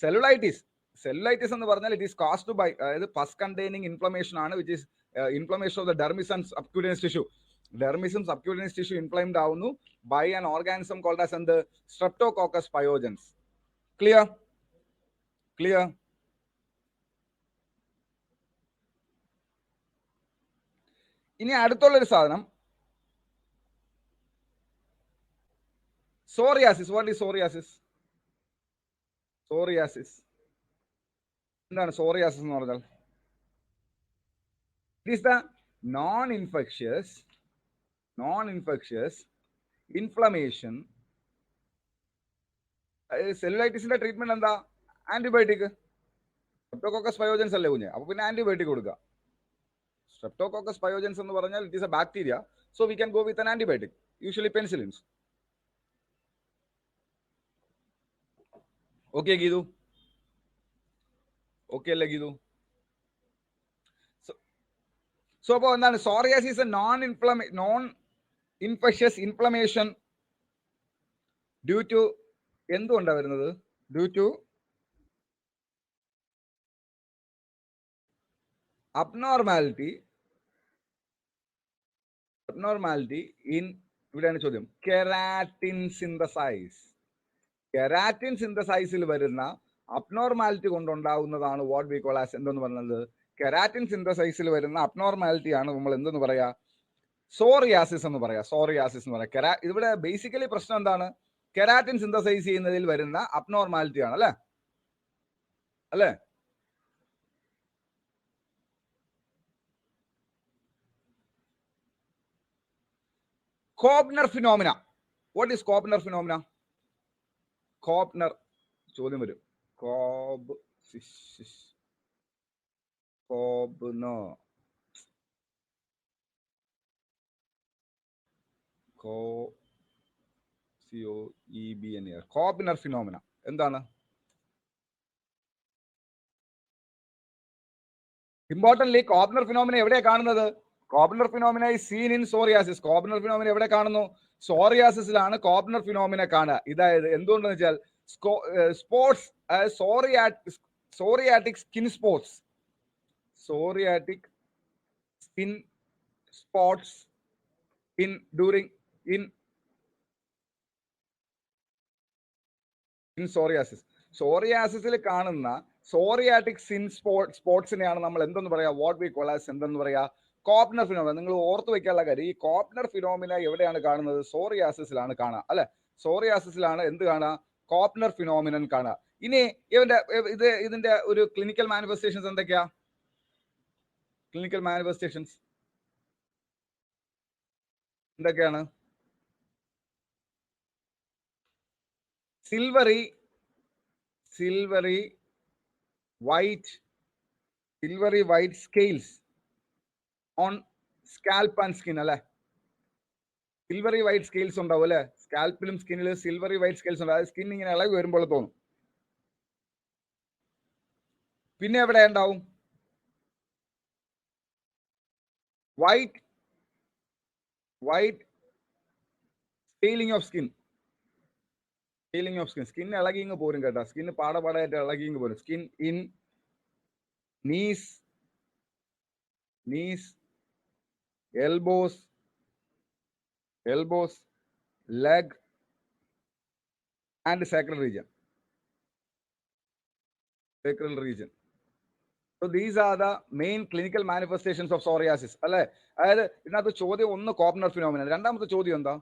S1: സെല്ലുലൈറ്റിസ് എന്ന് പറഞ്ഞാൽ ഇറ്റ് ഈസ് കാസ്ഡ് ബൈ, അതായത് പസ് കണ്ടെയ്നിങ് ഇൻഫ്ലമേഷൻ ആണ്, which is inflammation of the dermis and subcutaneous tissue. ഡെർമിസും സബ്ക്യൂട്ടേനിയസ് ടിഷ്യൂ ഇൻഫ്ലൈംഡ് ആവുന്നു by an organism called as എന്ത്? Streptococcus pyogenes. ക്ലിയർ? ഇനി അടുത്തുള്ളൊരു സാധനം സോറിയാസിസ്. What is psoriasis? എന്താണ് സോറിയാസിസ് എന്ന് പറഞ്ഞാൽ? It is the non infectious inflammation. സെല്ലുലൈറ്റിസിന്റെ ട്രീറ്റ്മെന്റ് എന്താ? ആന്റിബയോട്ടിക്. സ്ട്രെപ്റ്റോകോക്കസ് പയോജൻസ് അല്ലേ കുഞ്ഞ്, അപ്പൊ പിന്നെ ആന്റിബയോട്ടിക് കൊടുക്കുക. സ്ട്രെപ്റ്റോകോക്കസ് പയോജൻസ് എന്ന് പറഞ്ഞാൽ it is a bacteria, so we can go with an antibiotic, usually penicillins. Okay Geethu? Okay അല്ലേ ഗീതു? സോ അപ്പോൾ എന്താണ്? Psoriasis non infectious inflammation due to എന്തുകൊണ്ടാണ് വരുന്നത്? ഡ്യൂ ടു abnormality in, ഇവിടെയാണ് ചോദ്യം, കെരാറ്റിൻ സിന്തസൈസിൽ വരുന്ന അബ്നോർമാലിറ്റി കൊണ്ടുണ്ടാവുന്നതാണ് വാട്ട് വി കോൾ ആസ് എന്തെന്ന് പറയുന്നത്? കെരാറ്റിൻ സിന്തസൈസിൽ വരുന്ന അബ്നോർമാലിറ്റി ആണ് നമ്മൾ എന്തെന്ന് പറയാ? സോറിയാസിസ് എന്ന് പറയാ. ഇവിടെ ബേസിക്കലി പ്രശ്നം എന്താണ്? കെരാറ്റിൻ സിന്തസൈസ് ചെയ്യുന്നതിൽ വരുന്ന അബ്നോർമാലിറ്റി ആണ് അല്ലേ? Koebner phenomena. What is Koebner phenomena? ചോദ്യം വരും. കോബ്നർ ഫിനോമിന എന്താണ്? ഇമ്പോർട്ടന്റ്ലി കോബ്നർ ഫിനോമിന എവിടെയാണ് കാണുന്നത്? Koebner phenomena is seen in psoriasis. Koebner phenomena എവിടെ കാണുന്നു? സോറിയാസിസിലാണ് കോബ്നർ ഫിനോമിന കാണുക. ഇതായത് എന്തുകൊണ്ടെന്ന് വെച്ചാൽ psoriatic skin spots in psoriasis. സോറിയാസിസിൽ കാണുന്ന സോറിയാറ്റിക് സിൻ സ്പോട്സിനെയാണ് നമ്മൾ എന്തെന്ന് പറയാ, വാട്ട് വി കോൾ ആസ് എന്തെന്ന് പറയാ, കോപ്നർ ഫിനോമിന. നിങ്ങൾ ഓർത്ത് വെക്കാനുള്ള കാര്യം, ഈ കോപ്നർ ഫിനോമിന എവിടെയാണ് കാണുന്നത്? സോറിയാസിസിലാണ് കാണുക അല്ലെ. സോറിയാസിസിലാണ് എന്ത് കാണുക? കോപ്നർ ഫിനോമിനൻ കാണുക. ഇനി ഇതിന്റെ ഒരു ക്ലിനിക്കൽ മാനിഫെസ്റ്റേഷൻസ് എന്തൊക്കെയാ? ക്ലിനിക്കൽ മാനിഫെസ്റ്റേഷൻസ് എന്തൊക്കെയാണ്? Silvery white scales on scalp and skin അല്ലെ. സിൽവറി വൈറ്റ് സ്കെയിൽസ് ഉണ്ടാവും അല്ലെ, സ്കാൽപ്പിലും സ്കിന്നിലും സിൽവറി വൈറ്റ് സ്കെയിൽസ് ഉണ്ടാവും. സ്കിൻ ഇങ്ങനെ ഇളകി വരുമ്പോൾ തോന്നും. പിന്നെ എവിടെ ഉണ്ടാവും? White scaling of skin. Skin ഇളകി ഇങ്ങ് പോരും കേട്ടോ. സ്കിൻ പാടപാടായിട്ട് ഇളകി ഇങ്ങ് പോരും. Skin in knees, elbows, leg and sacral region. So these are the main clinical manifestations of psoriasis അല്ലെ. അതായത് ഇതിനകത്ത് ചോദ്യം ഒന്ന് കോപ്നർ ഫിനോമിന. രണ്ടാമത്തെ ചോദ്യം എന്താ?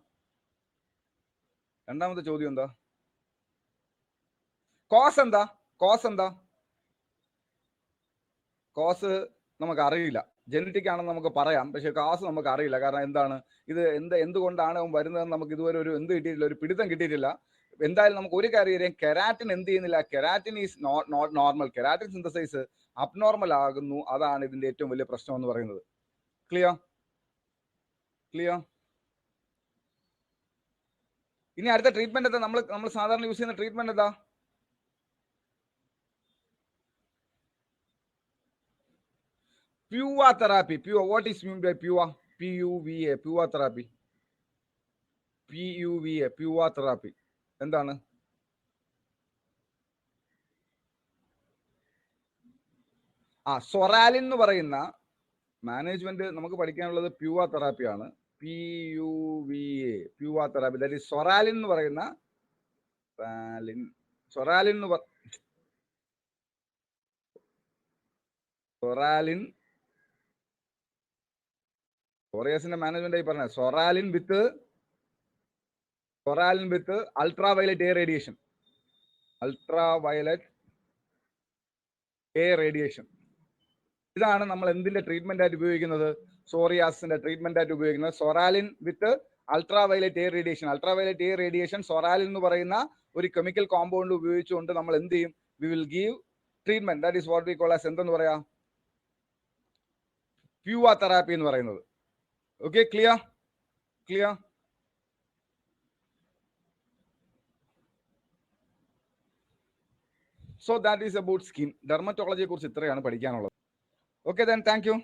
S1: കോസ് എന്താ? കോസ് നമുക്ക് അറിയില്ല. ജനറ്റിക് ആണെന്ന് നമുക്ക് പറയാം, പക്ഷെ കാസ് നമുക്ക് അറിയില്ല. കാരണം എന്താണ് ഇത്, എന്തുകൊണ്ടാണ് വരുന്നതെന്ന് നമുക്ക് ഇതുവരെ ഒരു കിട്ടിയിട്ടില്ല, ഒരു പിടുത്തം കിട്ടിയിട്ടില്ല. എന്തായാലും നമുക്ക് ഒരു കാര്യം അറിയാം, കെരാറ്റിൻ എന്ത് ചെയ്യുന്നില്ല, keratin is not normal. Keratin synthesise abnormal ആകുന്നു. അതാണ് ഇതിന്റെ ഏറ്റവും വലിയ പ്രശ്നം എന്ന് പറയുന്നത്. ക്ലിയർ? ഇനി അടുത്ത ട്രീറ്റ്മെന്റ് എന്താ? നമ്മൾ സാധാരണ യൂസ് ചെയ്യുന്ന ട്രീറ്റ്മെന്റ് എന്താ? Pure therapy. Pure. What is meant by pure? PUVA. Pure therapy. Pure therapy. എന്താണ്? സൊറാലിൻ എന്ന് പറയുന്ന മാനേജ്മെന്റ് നമുക്ക് പഠിക്കാനുള്ളത് പ്യൂവർ തെറാപ്പിയാണ്. PUVA. PUVA therapy. That is psoralen എന്ന് പറയുന്ന സോറിയാസിന്റെ മാനേജ്മെന്റ് ആയി പറഞ്ഞ psoralen with ultraviolet A radiation. ഇതാണ് നമ്മൾ എന്തിന്റെ ട്രീറ്റ്മെന്റ് ആയിട്ട് ഉപയോഗിക്കുന്നത്? സോറിയാസിന്റെ ട്രീറ്റ്മെന്റ് ആയിട്ട് ഉപയോഗിക്കുന്നത് psoralen with ultraviolet A radiation. Psoralen എന്ന് പറയുന്ന ഒരു കെമിക്കൽ കോമ്പൗണ്ട് ഉപയോഗിച്ചുകൊണ്ട് നമ്മൾ എന്ത് ചെയ്യും? We will give treatment. That is what we call as എന്തെന്ന് പറയാ, പ്യൂവർ തെറാപ്പി എന്ന് പറയുന്നത്. Okay, clear? So that is about skin. ഡെർമറ്റോളജിയെ കുറിച്ച് ഇത്രയാണ് പഠിക്കാനുള്ളത്. Okay, then thank you.